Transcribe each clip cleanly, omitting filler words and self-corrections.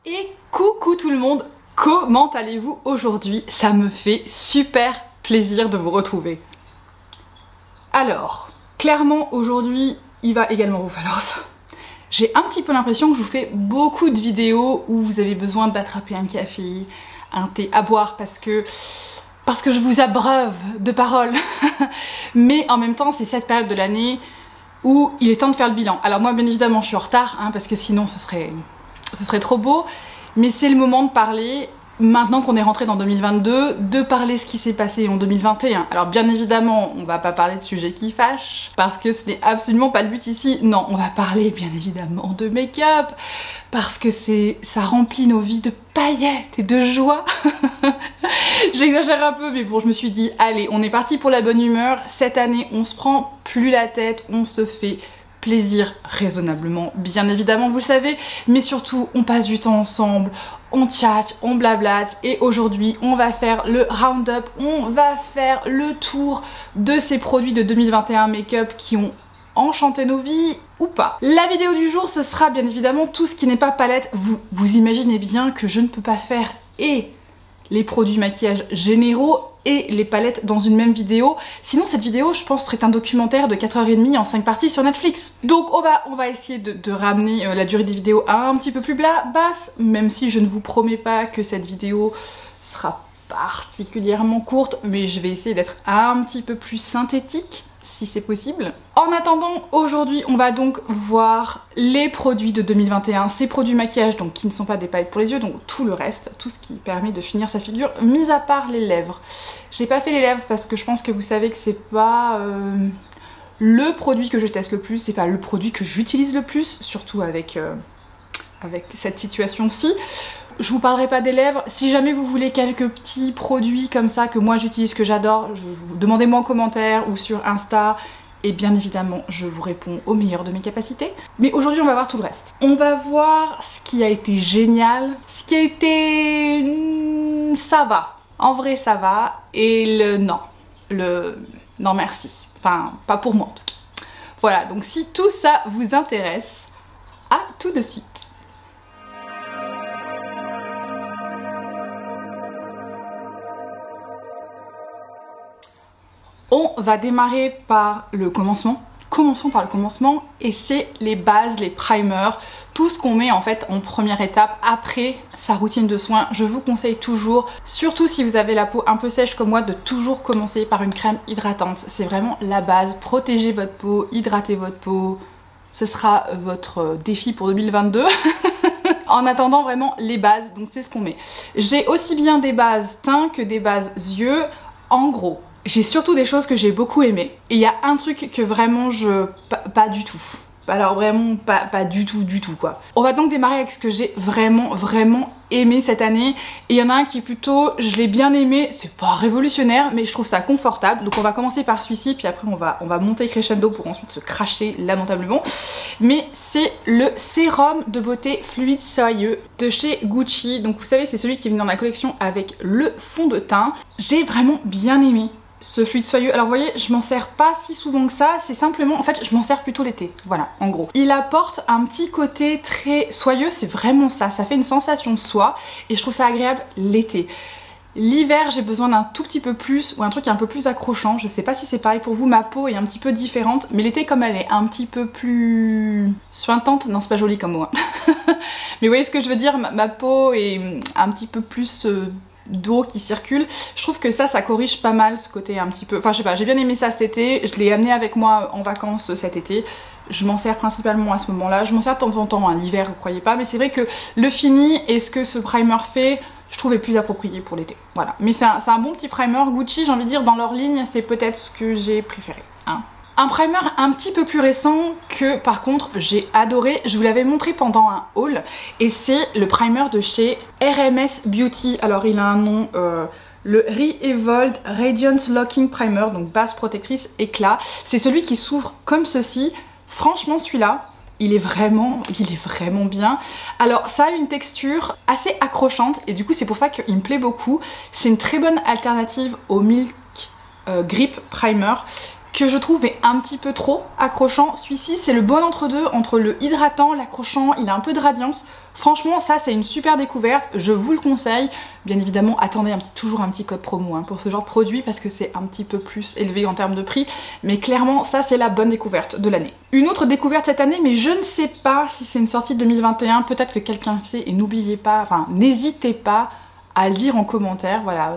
Et coucou tout le monde, comment allez-vous aujourd'hui? Ça me fait super plaisir de vous retrouver. Alors, clairement aujourd'hui, il va également vous falloir ça. J'ai un petit peu l'impression que je vous fais beaucoup de vidéos où vous avez besoin d'attraper un café, un thé à boire parce que je vous abreuve de paroles. Mais en même temps, c'est cette période de l'année où il est temps de faire le bilan. Alors moi, bien évidemment, je suis en retard, parce que sinon ce serait trop beau, mais c'est le moment de parler, maintenant qu'on est rentré dans 2022, de parler ce qui s'est passé en 2021. Alors bien évidemment, on va pas parler de sujets qui fâchent, parce que ce n'est absolument pas le but ici. Non, on va parler bien évidemment de make-up, parce que ça remplit nos vies de paillettes et de joie. J'exagère un peu, mais bon, je me suis dit, allez, on est parti pour la bonne humeur. Cette année, on se prend plus la tête, on se fait plaisir raisonnablement, bien évidemment, vous le savez, mais surtout on passe du temps ensemble, on tchatche, on blablate, et aujourd'hui on va faire le round-up, on va faire le tour de ces produits de 2021 make-up qui ont enchanté nos vies ou pas. La vidéo du jour, ce sera bien évidemment tout ce qui n'est pas palette. Vous imaginez bien que je ne peux pas faire et les produits maquillage généraux et les palettes dans une même vidéo. Sinon cette vidéo, je pense, serait un documentaire de 4h30 en 5 parties sur Netflix. Donc on va essayer de ramener la durée des vidéos un petit peu plus basse, même si je ne vous promets pas que cette vidéo sera particulièrement courte, mais je vais essayer d'être un petit peu plus synthétique, si c'est possible. En attendant, aujourd'hui, on va donc voir les produits de 2021, ces produits maquillage donc qui ne sont pas des paillettes pour les yeux, donc tout le reste, tout ce qui permet de finir sa figure, mis à part les lèvres. J'ai pas fait les lèvres parce que je pense que vous savez que c'est pas le produit que je teste le plus, c'est pas le produit que j'utilise le plus, surtout avec cette situation-ci. Je vous parlerai pas des lèvres. Si jamais vous voulez quelques petits produits comme ça que moi j'utilise, que j'adore, demandez-moi en commentaire ou sur Insta. Et bien évidemment, je vous réponds au meilleur de mes capacités. Mais aujourd'hui, on va voir tout le reste. On va voir ce qui a été génial, ce qui a été... ça va. En vrai, ça va. Et le non. Le non merci. Enfin, pas pour moi en tout cas. Voilà, donc si tout ça vous intéresse, à tout de suite. On va démarrer par le commencement. Commençons par le commencement, et c'est les bases, les primers, tout ce qu'on met en fait en première étape après sa routine de soins. Je vous conseille toujours, surtout si vous avez la peau un peu sèche comme moi, de toujours commencer par une crème hydratante. C'est vraiment la base. Protégez votre peau, hydratez votre peau. Ce sera votre défi pour 2022. En attendant, vraiment les bases, donc c'est ce qu'on met. J'ai aussi bien des bases teint que des bases yeux. En gros, j'ai surtout des choses que j'ai beaucoup aimées. Et il y a un truc que vraiment pas du tout. Alors vraiment pas du tout quoi. On va donc démarrer avec ce que j'ai vraiment aimé cette année. Et il y en a un qui est plutôt, je l'ai bien aimé, c'est pas révolutionnaire, mais je trouve ça confortable. Donc on va commencer par celui-ci, puis après on va monter crescendo pour ensuite se cracher lamentablement. Mais c'est le sérum de beauté fluide soyeux de chez Gucci. Donc vous savez, c'est celui qui vient dans la collection avec le fond de teint. J'ai vraiment bien aimé ce fluide soyeux. Alors vous voyez, je m'en sers pas si souvent que ça, c'est simplement, en fait je m'en sers plutôt l'été, voilà, en gros. Il apporte un petit côté très soyeux, c'est vraiment ça fait une sensation de soie et je trouve ça agréable l'été. L'hiver, j'ai besoin d'un tout petit peu plus, ou un truc un peu plus accrochant. Je sais pas si c'est pareil pour vous, ma peau est un petit peu différente, mais l'été, comme elle est un petit peu plus suintante, non c'est pas joli comme mot, mais vous voyez ce que je veux dire, ma peau est un petit peu plus d'eau qui circule. Je trouve que ça corrige pas mal ce côté un petit peu, enfin je sais pas, j'ai bien aimé ça cet été, je l'ai amené avec moi en vacances cet été. Je m'en sers principalement à ce moment-là, je m'en sers de temps en temps, l'hiver, vous croyez pas, mais c'est vrai que le fini et ce que ce primer fait, je trouvais plus approprié pour l'été. Voilà, mais c'est un bon petit primer. Gucci, j'ai envie de dire, dans leur ligne, c'est peut-être ce que j'ai préféré. Un primer un petit peu plus récent que par contre j'ai adoré, je vous l'avais montré pendant un haul, et c'est le primer de chez RMS Beauty. Alors il a un nom, le Re-Evolved Radiance Locking Primer, donc base protectrice éclat. C'est celui qui s'ouvre comme ceci. Franchement celui-là, il est vraiment bien. Alors ça a une texture assez accrochante et du coup c'est pour ça qu'il me plaît beaucoup. C'est une très bonne alternative au Milk Grip Primer. que je trouve est un petit peu trop accrochant. Celui-ci c'est le bon entre-deux entre le hydratant, l'accrochant, il a un peu de radiance. Franchement ça c'est une super découverte, je vous le conseille. Bien évidemment attendez toujours un petit code promo pour ce genre de produit parce que c'est un petit peu plus élevé en termes de prix. Mais clairement ça c'est la bonne découverte de l'année. Une autre découverte cette année, mais je ne sais pas si c'est une sortie de 2021, peut-être que quelqu'un sait et n'oubliez pas, enfin n'hésitez pas à le dire en commentaire, voilà.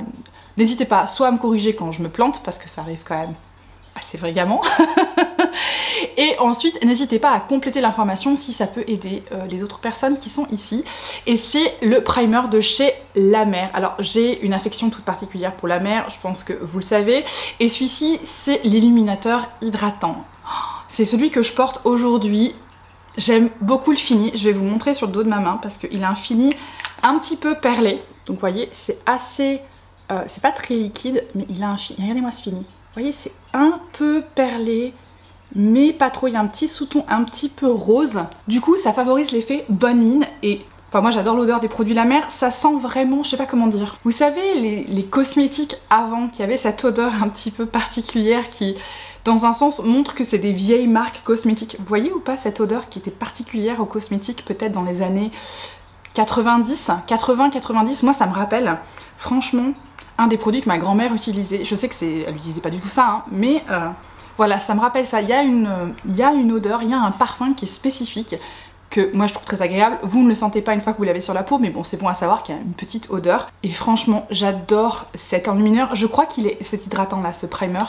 N'hésitez pas soit à me corriger quand je me plante parce que ça arrive quand même assez fréquemment. Et ensuite, n'hésitez pas à compléter l'information si ça peut aider les autres personnes qui sont ici. Et c'est le primer de chez La Mer. Alors, j'ai une affection toute particulière pour La Mer, je pense que vous le savez. Et celui-ci, c'est l'illuminateur hydratant. C'est celui que je porte aujourd'hui. J'aime beaucoup le fini. Je vais vous montrer sur le dos de ma main parce qu'il a un fini un petit peu perlé. Donc, vous voyez, c'est assez... c'est pas très liquide, mais il a un fini. Regardez-moi ce fini. Vous voyez, c'est un peu perlé, mais pas trop. Il y a un petit sous-ton un petit peu rose. Du coup, ça favorise l'effet bonne mine et... Enfin, moi j'adore l'odeur des produits La Mer, ça sent vraiment, je sais pas comment dire. Vous savez, les cosmétiques avant, qui avaient cette odeur un petit peu particulière qui, dans un sens, montre que c'est des vieilles marques cosmétiques. Vous voyez ou pas cette odeur qui était particulière aux cosmétiques peut-être dans les années 90, 80-90, moi ça me rappelle, franchement... un des produits que ma grand-mère utilisait. Je sais que elle utilisait pas du tout ça, mais voilà, ça me rappelle ça. Il y a une odeur, il y a un parfum qui est spécifique, que moi je trouve très agréable. Vous ne le sentez pas une fois que vous l'avez sur la peau, mais bon, c'est bon à savoir qu'il y a une petite odeur. Et franchement, j'adore cet enlumineur. Je crois qu'il est, cet hydratant là, ce primer,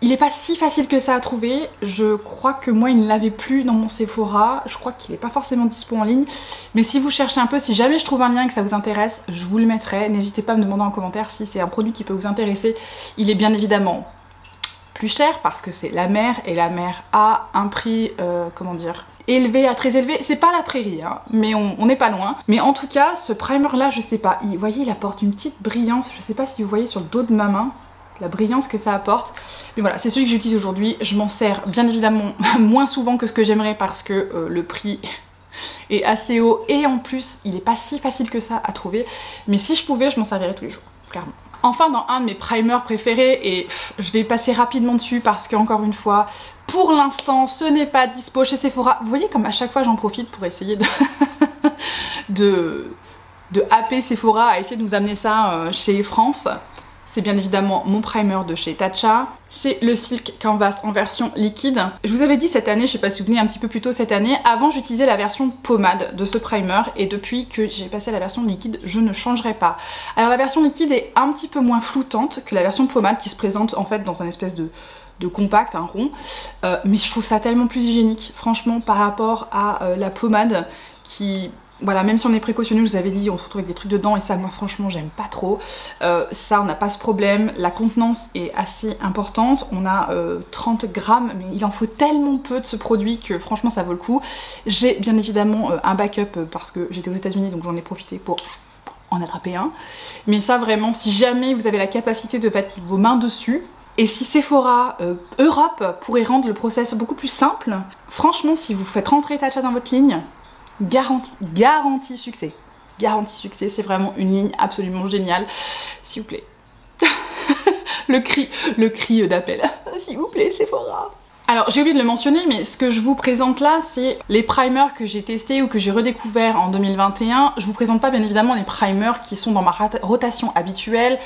il est pas si facile que ça à trouver. Je crois que moi il ne l'avait plus dans mon Sephora. Je crois qu'il est pas forcément dispo en ligne. Mais si vous cherchez un peu, si jamais je trouve un lien et que ça vous intéresse, je vous le mettrai. N'hésitez pas à me demander en commentaire si c'est un produit qui peut vous intéresser. Il est bien évidemment plus cher parce que c'est La Mer et La Mer a un prix, comment dire, élevé à très élevé. C'est pas la prairie, hein, mais on n'est pas loin. Mais en tout cas, ce primer là, je sais pas. Vous voyez, il apporte une petite brillance. Je sais pas si vous voyez sur le dos de ma main la brillance que ça apporte. Mais voilà, c'est celui que j'utilise aujourd'hui. Je m'en sers bien évidemment moins souvent que ce que j'aimerais parce que le prix est assez haut et en plus il est pas si facile que ça à trouver. Mais si je pouvais, je m'en servirais tous les jours, clairement. Enfin, dans un de mes primers préférés, et je vais passer rapidement dessus parce qu'encore une fois, pour l'instant, ce n'est pas dispo chez Sephora. Vous voyez comme à chaque fois j'en profite pour essayer de happer Sephora à essayer de nous amener ça chez France. C'est bien évidemment mon primer de chez Tatcha. C'est le Silk Canvas en version liquide. Je vous avais dit cette année, je sais pas si vous vous souvenez un petit peu plus tôt cette année, avant j'utilisais la version pommade de ce primer et depuis que j'ai passé à la version liquide, je ne changerai pas. Alors la version liquide est un petit peu moins floutante que la version pommade qui se présente en fait dans un espèce de compact, un rond. Mais je trouve ça tellement plus hygiénique, franchement, par rapport à la pommade qui... Voilà, même si on est précautionneux, je vous avais dit, on se retrouve avec des trucs dedans et ça, moi franchement, j'aime pas trop. Ça, on n'a pas ce problème. La contenance est assez importante. On a 30 grammes, mais il en faut tellement peu de ce produit que franchement, ça vaut le coup. J'ai bien évidemment un backup parce que j'étais aux États-Unis, donc j'en ai profité pour en attraper un. Mais ça, vraiment, si jamais vous avez la capacité de mettre vos mains dessus, et si Sephora Europe pourrait rendre le process beaucoup plus simple, franchement, si vous faites rentrer Tatcha dans votre ligne, garantie succès. Garantie succès, c'est vraiment une ligne absolument géniale. S'il vous plaît. le cri d'appel. S'il vous plaît, Sephora. Alors j'ai oublié de le mentionner, mais ce que je vous présente là, c'est les primers que j'ai testés ou que j'ai redécouverts en 2021. Je vous présente pas bien évidemment les primers qui sont dans ma rotation habituelle,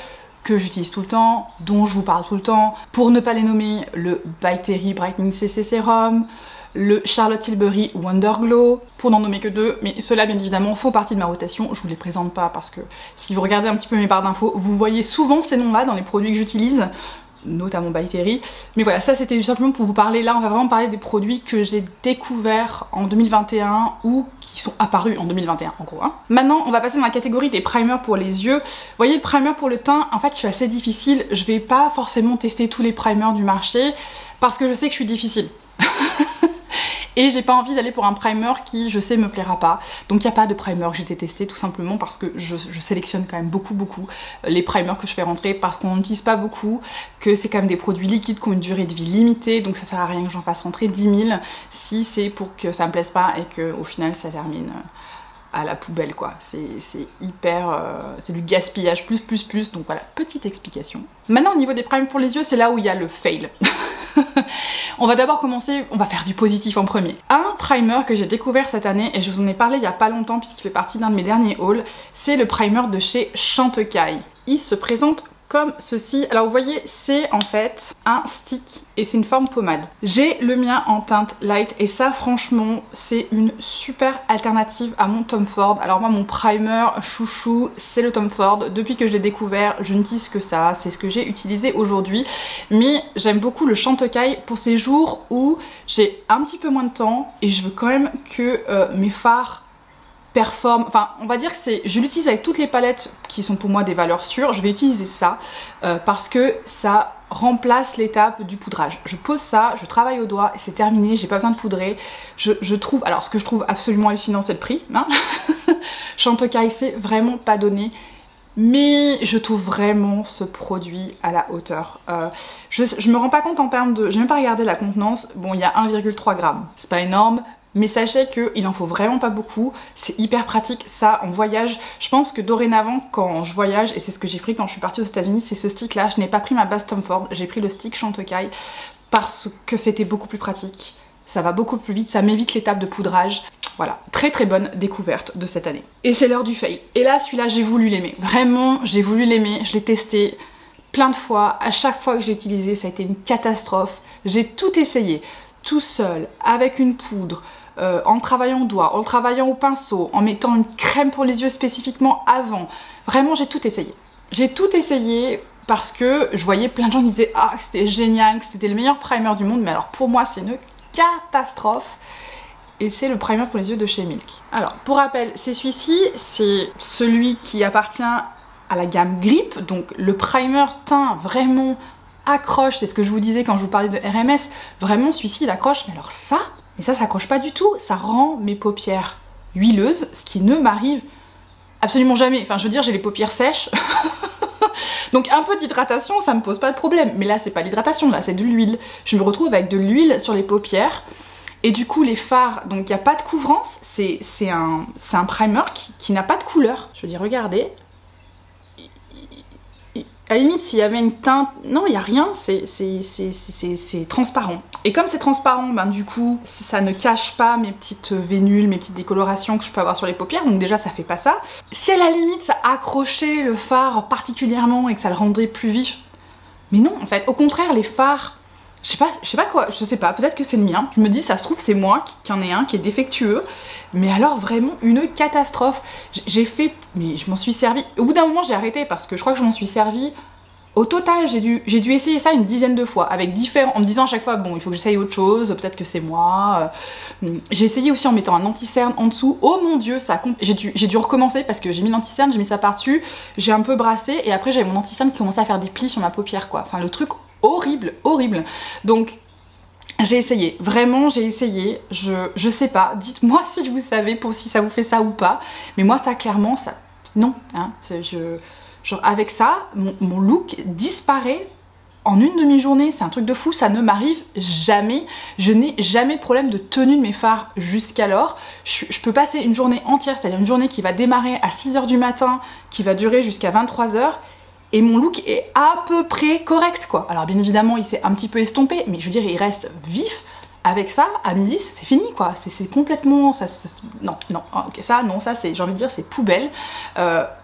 que j'utilise tout le temps, dont je vous parle tout le temps. Pour ne pas les nommer, le By Terry Brightening CC Serum, le Charlotte Tilbury Wonder Glow, pour n'en nommer que deux, mais ceux-là bien évidemment font partie de ma rotation, je vous les présente pas parce que si vous regardez un petit peu mes barres d'infos, vous voyez souvent ces noms-là dans les produits que j'utilise, notamment By Terry. Mais voilà, ça c'était simplement pour vous parler, là on va vraiment parler des produits que j'ai découverts en 2021 ou qui sont apparus en 2021 en gros. Hein. Maintenant on va passer dans la catégorie des primers pour les yeux. Vous voyez, le primer pour le teint, en fait je suis assez difficile, je vais pas forcément tester tous les primers du marché parce que je sais que je suis difficile. Et j'ai pas envie d'aller pour un primer qui, je sais, me plaira pas. Donc il n'y a pas de primer que j'ai été testé tout simplement parce que je sélectionne quand même beaucoup les primers que je fais rentrer parce qu'on n'utilise pas beaucoup, que c'est quand même des produits liquides qui ont une durée de vie limitée, donc ça sert à rien que j'en fasse rentrer 10 000 si c'est pour que ça me plaise pas et que au final ça termine à la poubelle quoi. C'est hyper... c'est du gaspillage plus. Donc voilà, petite explication. Maintenant au niveau des primers pour les yeux, c'est là où il y a le fail. On va d'abord commencer, on va faire du positif en premier. Un primer que j'ai découvert cette année, et je vous en ai parlé il y a pas longtemps puisqu'il fait partie d'un de mes derniers hauls, c'est le primer de chez Chantecaille. Il se présente comme ceci. Alors vous voyez, c'est en fait un stick et c'est une forme pommade. J'ai le mien en teinte light et ça franchement c'est une super alternative à mon Tom Ford. Alors moi mon primer chouchou c'est le Tom Ford. Depuis que je l'ai découvert je n'utilise que ça, c'est ce que j'ai utilisé aujourd'hui. Mais j'aime beaucoup le Chantecaille pour ces jours où j'ai un petit peu moins de temps et je veux quand même que mes fards performe, enfin on va dire que c'est, je l'utilise avec toutes les palettes qui sont pour moi des valeurs sûres, je vais utiliser ça parce que ça remplace l'étape du poudrage. Je pose ça, je travaille au doigt et c'est terminé, j'ai pas besoin de poudrer. Je trouve, alors ce que je trouve absolument hallucinant c'est le prix, hein. Chantecaille c'est vraiment pas donné. Mais je trouve vraiment ce produit à la hauteur. Je me rends pas compte en termes de... J'ai même pas regardé la contenance. Bon, il y a 1,3 g. C'est pas énorme. Mais sachez qu'il en faut vraiment pas beaucoup, c'est hyper pratique, ça en voyage. Je pense que dorénavant quand je voyage, et c'est ce que j'ai pris quand je suis partie aux États-Unis, c'est ce stick là. Je n'ai pas pris ma base Tom Ford, j'ai pris le stick Chantecaille parce que c'était beaucoup plus pratique. Ça va beaucoup plus vite, ça m'évite l'étape de poudrage. Voilà, très très bonne découverte de cette année. Et c'est l'heure du fail. Et là celui-là j'ai voulu l'aimer, vraiment j'ai voulu l'aimer, je l'ai testé plein de fois. À chaque fois que j'ai utilisé ça a été une catastrophe. J'ai tout essayé, tout seul, avec une poudre, en travaillant au doigt, en travaillant au pinceau, en mettant une crème pour les yeux spécifiquement avant. Vraiment, j'ai tout essayé. J'ai tout essayé parce que je voyais plein de gens qui disaient « Ah, que c'était génial, que c'était le meilleur primer du monde », mais alors pour moi, c'est une catastrophe. Et c'est le primer pour les yeux de chez Milk. Alors, pour rappel, c'est celui-ci, c'est celui qui appartient à la gamme Grip, donc le primer teint vraiment accroche, c'est ce que je vous disais quand je vous parlais de RMS, vraiment celui-ci il accroche, mais alors ça... Et ça s'accroche pas du tout, ça rend mes paupières huileuses, ce qui ne m'arrive absolument jamais. Enfin, je veux dire, j'ai les paupières sèches. Donc un peu d'hydratation, ça me pose pas de problème. Mais là, c'est pas l'hydratation, là, c'est de l'huile. Je me retrouve avec de l'huile sur les paupières. Et du coup, les fards, donc il n'y a pas de couvrance. C'est un primer qui n'a pas de couleur. Je veux dire, regardez. À la limite, s'il y avait une teinte... Non, il n'y a rien, c'est transparent. Et comme c'est transparent, ben, du coup, ça ne cache pas mes petites vénules, mes petites décolorations que je peux avoir sur les paupières, donc déjà, ça fait pas ça. Si à la limite, ça accrochait le fard particulièrement et que ça le rendrait plus vif... Mais non, en fait, au contraire, les fards... Je sais pas quoi, je sais pas, peut-être que c'est le mien. Je me dis, ça se trouve, c'est moi qui en ai un qui est défectueux. Mais alors, vraiment, une catastrophe. J'ai fait... Mais je m'en suis servi... Au bout d'un moment, j'ai arrêté parce que je crois que je m'en suis servi... Au total, j'ai dû essayer ça une dizaine de fois, avec différents... En me disant à chaque fois, bon, il faut que j'essaye autre chose, peut-être que c'est moi. J'ai essayé aussi en mettant un anti-cerne en dessous. Oh mon dieu, ça j'ai dû recommencer parce que j'ai mis l'anti-cerne, j'ai mis ça par-dessus, j'ai un peu brassé, et après j'avais mon anti-cerne qui commençait à faire des plis sur ma paupière, quoi. Enfin, le truc... horrible, horrible. Donc j'ai essayé, vraiment j'ai essayé, je sais pas, dites-moi si vous savez si ça vous fait ça ou pas, mais moi ça clairement, ça, non, hein, genre avec ça, mon look disparaît en une demi-journée, c'est un truc de fou, ça ne m'arrive jamais, je n'ai jamais de problème de tenue de mes fards jusqu'alors, je peux passer une journée entière, c'est-à-dire une journée qui va démarrer à 6 h du matin, qui va durer jusqu'à 23 h, et mon look est à peu près correct, quoi. Alors bien évidemment, il s'est un petit peu estompé, mais je veux dire, il reste vif. Avec ça, à midi, c'est fini, quoi. C'est complètement... non, ok, ça, non, ça, j'ai envie de dire, c'est poubelle.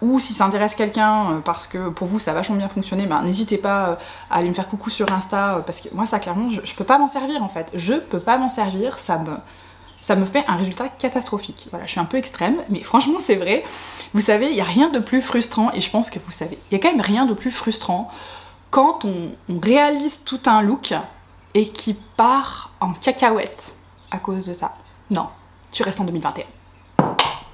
Ou si ça intéresse quelqu'un, parce que pour vous, ça a vachement bien fonctionné, ben, n'hésitez pas à aller me faire coucou sur Insta, parce que moi, ça, clairement, je peux pas m'en servir, en fait. Je peux pas m'en servir, ça me fait un résultat catastrophique. Voilà, je suis un peu extrême, mais franchement c'est vrai. Vous savez, il n'y a rien de plus frustrant, et je pense que vous savez, il y a quand même rien de plus frustrant quand on réalise tout un look et qui part en cacahuète à cause de ça. Non, tu restes en 2021.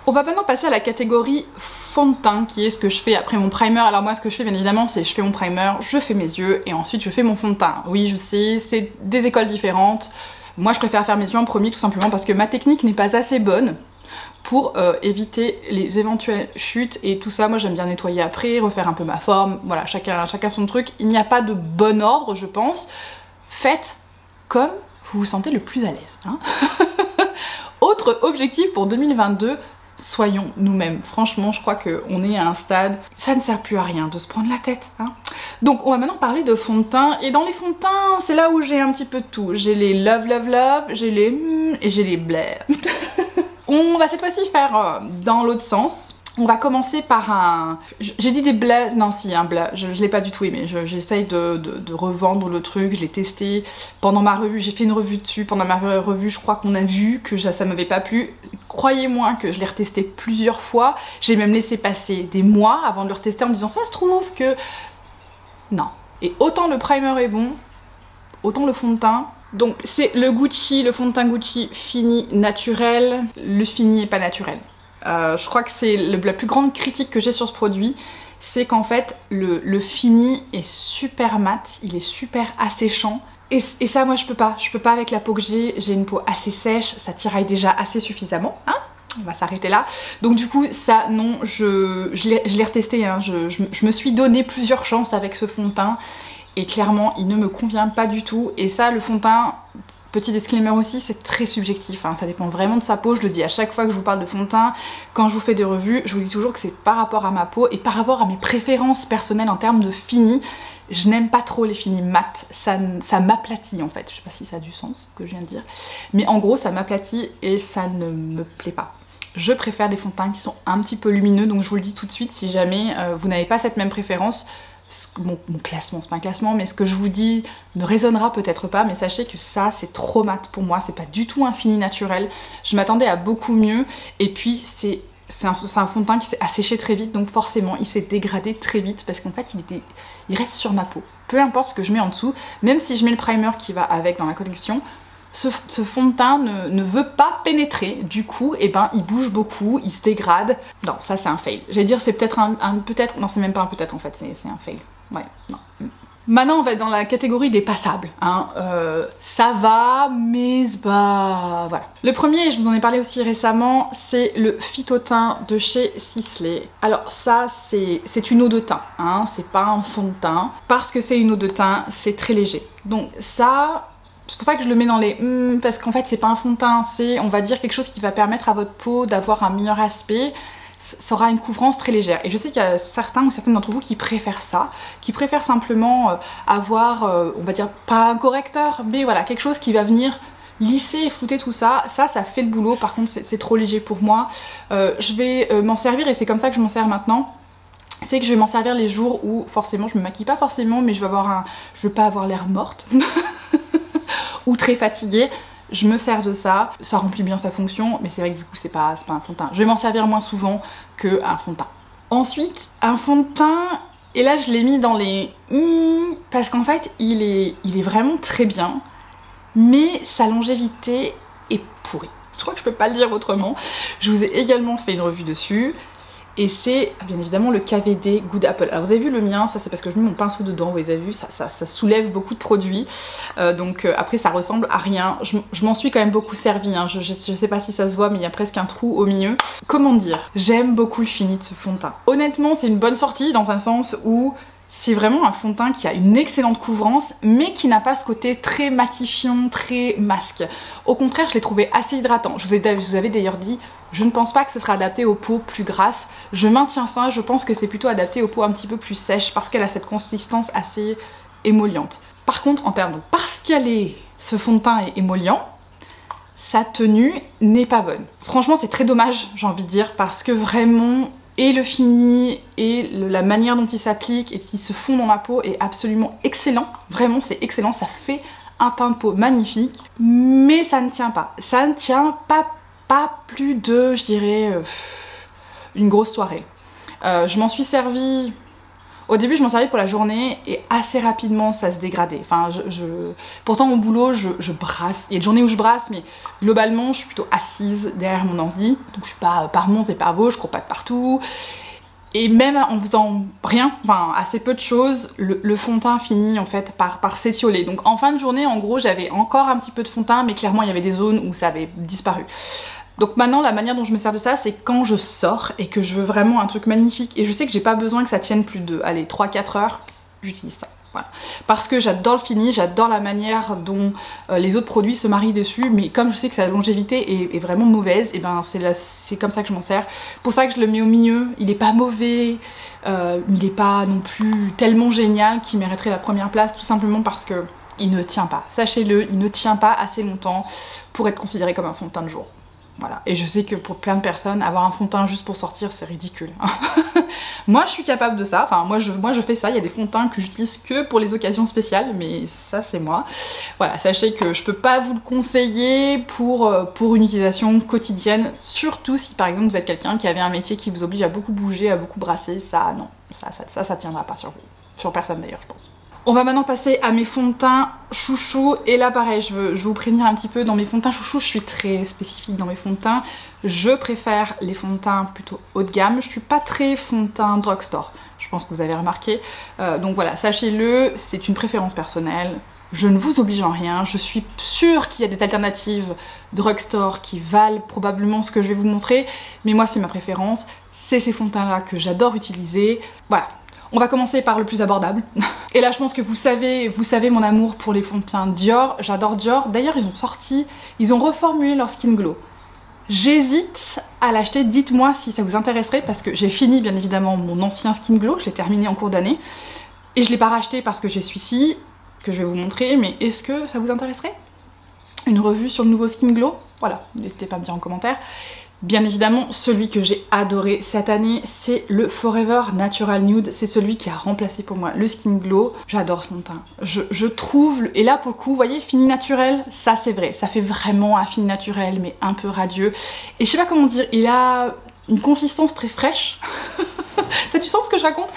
On va maintenant passer à la catégorie fond de teint, qui est ce que je fais après mon primer. Alors moi, ce que je fais bien évidemment, c'est je fais mon primer, je fais mes yeux, et ensuite je fais mon fond de teint. Oui, je sais, c'est des écoles différentes. Moi je préfère faire mes yeux en premier tout simplement parce que ma technique n'est pas assez bonne pour éviter les éventuelles chutes et tout ça. Moi j'aime bien nettoyer après, refaire un peu ma forme, voilà, chacun son truc. Il n'y a pas de bon ordre je pense. Faites comme vous vous sentez le plus à l'aise, hein. Autre objectif pour 2022, soyons nous-mêmes. Franchement, je crois qu'on est à un stade, ça ne sert plus à rien de se prendre la tête, hein. Donc on va maintenant parler de fond de teint, et dans les fonds de teint, c'est là où j'ai un petit peu de tout. J'ai les love, love, love, j'ai les et j'ai les blé. On va cette fois-ci faire dans l'autre sens. On va commencer par un... J'ai dit des blés... Non, si, un blé. Je l'ai pas du tout aimé. J'essaye de revendre le truc. Je l'ai testé pendant ma revue. J'ai fait une revue dessus. Pendant ma revue, je crois qu'on a vu que ça m'avait pas plu. Croyez-moi que je l'ai retesté plusieurs fois. J'ai même laissé passer des mois avant de le retester en me disant ça se trouve que... Non. Et autant le primer est bon, autant le fond de teint... Donc c'est le Gucci, le fond de teint Gucci fini naturel. Le fini est pas naturel. Je crois que c'est la plus grande critique que j'ai sur ce produit, c'est qu'en fait le fini est super mat, il est super asséchant. Et ça moi je peux pas avec la peau que j'ai une peau assez sèche, ça tiraille déjà assez suffisamment, hein. On va s'arrêter là. Donc du coup ça non, je l'ai retesté, hein. Je me suis donné plusieurs chances avec ce fond de teint et clairement il ne me convient pas du tout. Et ça, le fond de teint, petit disclaimer aussi, c'est très subjectif, hein. Ça dépend vraiment de sa peau. Je le dis à chaque fois que je vous parle de fond de teint, quand je vous fais des revues, je vous dis toujours que c'est par rapport à ma peau et par rapport à mes préférences personnelles en termes de fini. Je n'aime pas trop les finis mat, ça m'aplatit en fait. Je sais pas si ça a du sens ce que je viens de dire, mais en gros ça m'aplatit et ça ne me plaît pas. Je préfère des fonds de teint qui sont un petit peu lumineux, donc je vous le dis tout de suite, si jamais vous n'avez pas cette même préférence, mon classement, c'est pas un classement, mais ce que je vous dis ne résonnera peut-être pas, mais sachez que ça c'est trop mat pour moi, c'est pas du tout un fini naturel. Je m'attendais à beaucoup mieux, et puis c'est un fond de teint qui s'est asséché très vite, donc forcément il s'est dégradé très vite parce qu'en fait il reste sur ma peau. Peu importe ce que je mets en dessous, même si je mets le primer qui va avec dans la collection, ce fond de teint ne veut pas pénétrer, du coup et ben il bouge beaucoup, il se dégrade. Non, ça c'est un fail. J'allais dire c'est peut-être peut-être, non c'est même pas un peut-être en fait, c'est un fail. Ouais, non. Maintenant on va être dans la catégorie des passables, hein. Ça va, mais bah voilà. Le premier, je vous en ai parlé aussi récemment, c'est le Phytoteint de chez Sisley. Alors ça c'est une eau de teint, hein. C'est pas un fond de teint. Parce que c'est une eau de teint, c'est très léger. Donc ça... C'est pour ça que je le mets dans les parce qu'en fait c'est pas un fond de teint, c'est on va dire quelque chose qui va permettre à votre peau d'avoir un meilleur aspect. Ça aura une couvrance très légère. Et je sais qu'il y a certains ou certaines d'entre vous qui préfèrent ça, qui préfèrent simplement avoir, on va dire pas un correcteur, mais voilà, quelque chose qui va venir lisser et flouter tout ça. Ça fait le boulot, par contre c'est trop léger pour moi. Je vais m'en servir et c'est comme ça que je m'en sers maintenant. C'est que je vais m'en servir les jours où forcément je me maquille pas forcément, mais je veux pas avoir l'air morte. Ou très fatiguée, je me sers de ça, ça remplit bien sa fonction, mais c'est vrai que du coup c'est pas un fond de teint. Je vais m'en servir moins souvent qu'un fond de teint. Ensuite, un fond de teint, et là je l'ai mis dans les parce qu'en fait il est vraiment très bien, mais sa longévité est pourrie. Je crois que je peux pas le dire autrement. Je vous ai également fait une revue dessus. Et c'est bien évidemment le KVD Good Apple. Alors vous avez vu le mien, ça c'est parce que je mets mon pinceau dedans, vous avez vu, ça soulève beaucoup de produits. Donc après ça ressemble à rien. Je m'en suis quand même beaucoup servi, hein. Je sais pas si ça se voit, mais il y a presque un trou au milieu. Comment dire, j'aime beaucoup le fini de ce fond de teint. Honnêtement c'est une bonne sortie dans un sens où c'est vraiment un fond de teint qui a une excellente couvrance, mais qui n'a pas ce côté très matifiant, très masque. Au contraire, je l'ai trouvé assez hydratant. Je vous avais d'ailleurs dit, je ne pense pas que ce sera adapté aux peaux plus grasses. Je maintiens ça, je pense que c'est plutôt adapté aux peaux un petit peu plus sèches, parce qu'elle a cette consistance assez émolliente. Par contre, en termes de parce ce fond de teint est émollient, sa tenue n'est pas bonne. Franchement, c'est très dommage, j'ai envie de dire, parce que vraiment... Et le fini et la manière dont il s'applique et qu'il se fond dans la peau est absolument excellent. Vraiment, c'est excellent. Ça fait un teint de peau magnifique. Mais ça ne tient pas. Ça ne tient pas plus de, je dirais, une grosse soirée. Je m'en suis servie... Au début, je m'en servais pour la journée et assez rapidement, ça se dégradait. Enfin, pourtant, mon boulot, je brasse. Il y a des journées où je brasse, mais globalement, je suis plutôt assise derrière mon ordi. Donc, je suis pas par Mons et par Vosges, je cours pas de partout. Et même en faisant rien, enfin, assez peu de choses, le fond de teint finit en fait par s'étioler. Donc, en fin de journée, en gros, j'avais encore un petit peu de fond de teint, mais clairement, il y avait des zones où ça avait disparu. Donc maintenant, la manière dont je me sers de ça, c'est quand je sors et que je veux vraiment un truc magnifique et je sais que j'ai pas besoin que ça tienne plus de, allez, 3-4 heures, j'utilise ça. Voilà. Parce que j'adore le fini, j'adore la manière dont les autres produits se marient dessus, mais comme je sais que sa longévité est vraiment mauvaise, et ben c'est comme ça que je m'en sers. Pour ça que je le mets au milieu, il est pas mauvais, il est pas non plus tellement génial qu'il mériterait la première place, tout simplement parce que il ne tient pas. Sachez-le, il ne tient pas assez longtemps pour être considéré comme un fond de teint de jour. Voilà. Et je sais que pour plein de personnes, avoir un fond de teint juste pour sortir, c'est ridicule. Moi, je suis capable de ça. Enfin, moi, je fais ça. Il y a des fonds de teint que j'utilise que pour les occasions spéciales, mais ça, c'est moi. Voilà, sachez que je peux pas vous le conseiller pour une utilisation quotidienne, surtout si, par exemple, vous êtes quelqu'un qui avait un métier qui vous oblige à beaucoup bouger, à beaucoup brasser. Ça, non. Ça tiendra pas sur vous. Sur personne, d'ailleurs, je pense. On va maintenant passer à mes fonds de teint chouchou, et là pareil, je veux vous prévenir un petit peu, dans mes fonds de teint chouchou, je suis très spécifique dans mes fonds de teint. Je préfère les fonds de teint plutôt haut de gamme, je suis pas très fond de teint drugstore, je pense que vous avez remarqué. Donc voilà, sachez-le, c'est une préférence personnelle, je ne vous oblige en rien, je suis sûre qu'il y a des alternatives drugstore qui valent probablement ce que je vais vous montrer, mais moi c'est ma préférence, c'est ces fonds de teint là que j'adore utiliser, voilà. On va commencer par le plus abordable. Et là, je pense que vous savez mon amour pour les fonds de teint Dior. J'adore Dior. D'ailleurs, ils ont reformulé leur Skin Glow. J'hésite à l'acheter. Dites-moi si ça vous intéresserait, parce que j'ai fini, bien évidemment, mon ancien Skin Glow. Je l'ai terminé en cours d'année. Et je ne l'ai pas racheté parce que j'ai celui-ci, que je vais vous montrer. Mais est-ce que ça vous intéresserait? Une revue sur le nouveau Skin Glow? Voilà, n'hésitez pas à me dire en commentaire. Bien évidemment, celui que j'ai adoré cette année, c'est le Forever Natural Nude. C'est celui qui a remplacé pour moi le Skin Glow. J'adore ce fond de teint. Je trouve, et là pour le coup, vous voyez, fini naturel, ça c'est vrai. Ça fait vraiment un fini naturel, mais un peu radieux. Et je sais pas comment dire, il a une consistance très fraîche. Ça a du sens ce que je raconte?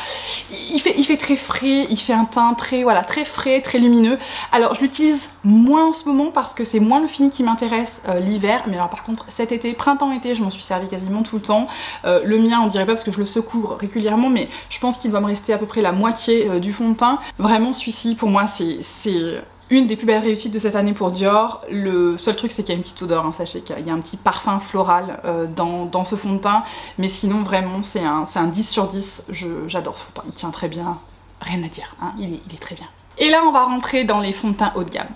Il fait très frais, il fait un teint très, voilà, très frais, très lumineux. Alors je l'utilise moins en ce moment parce que c'est moins le fini qui m'intéresse l'hiver. Mais alors par contre cet été, printemps-été, je m'en suis servi quasiment tout le temps. Le mien on dirait pas parce que je le secoue régulièrement, mais je pense qu'il doit me rester à peu près la moitié du fond de teint. Vraiment celui-ci pour moi c'est une des plus belles réussites de cette année pour Dior. Le seul truc c'est qu'il y a une petite odeur, hein. Sachez qu'il y a un petit parfum floral dans ce fond de teint, mais sinon vraiment c'est un 10 sur 10, j'adore ce fond de teint, il tient très bien, rien à dire, hein. Il est très bien. Et là on va rentrer dans les fonds de teint haut de gamme.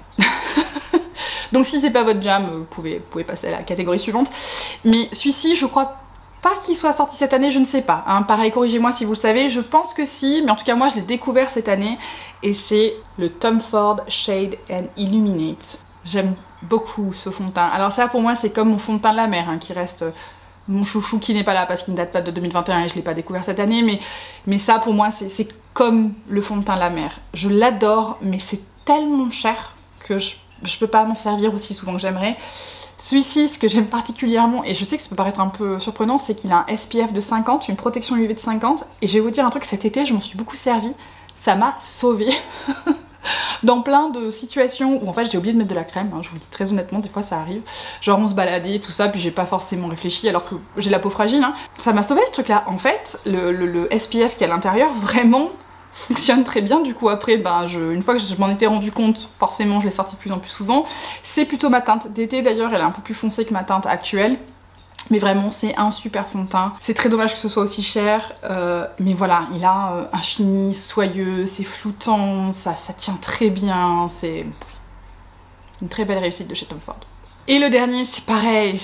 Donc si c'est pas votre jam, vous pouvez passer à la catégorie suivante, mais celui-ci je crois pas qu'il soit sorti cette année, je ne sais pas. Hein. Pareil, corrigez-moi si vous le savez, je pense que si, mais en tout cas moi je l'ai découvert cette année et c'est le Tom Ford Shade and Illuminate. J'aime beaucoup ce fond de teint. Alors ça pour moi c'est comme mon fond de teint de la mer, hein, qui reste mon chouchou, qui n'est pas là parce qu'il ne date pas de 2021 et je ne l'ai pas découvert cette année, mais ça pour moi c'est comme le fond de teint de la mer. Je l'adore, mais c'est tellement cher que je peux pas m'en servir aussi souvent que j'aimerais. Celui-ci, ce que j'aime particulièrement, et je sais que ça peut paraître un peu surprenant, c'est qu'il a un SPF de 50, une protection UV de 50, et je vais vous dire un truc, cet été je m'en suis beaucoup servi, ça m'a sauvée dans plein de situations où en fait j'ai oublié de mettre de la crème, hein, je vous le dis très honnêtement, des fois ça arrive, genre on se baladait tout ça, puis j'ai pas forcément réfléchi alors que j'ai la peau fragile, hein. Ça m'a sauvé ce truc là, en fait le SPF qui est à l'intérieur vraiment fonctionne très bien. Du coup après une fois que je m'en étais rendu compte, forcément je l'ai sorti de plus en plus souvent. C'est plutôt ma teinte d'été d'ailleurs, elle est un peu plus foncée que ma teinte actuelle, mais vraiment c'est un super fond de teint. C'est très dommage que ce soit aussi cher, mais voilà, il a un fini soyeux, c'est floutant, ça tient très bien, c'est une très belle réussite de chez Tom Ford. Et le dernier c'est pareil,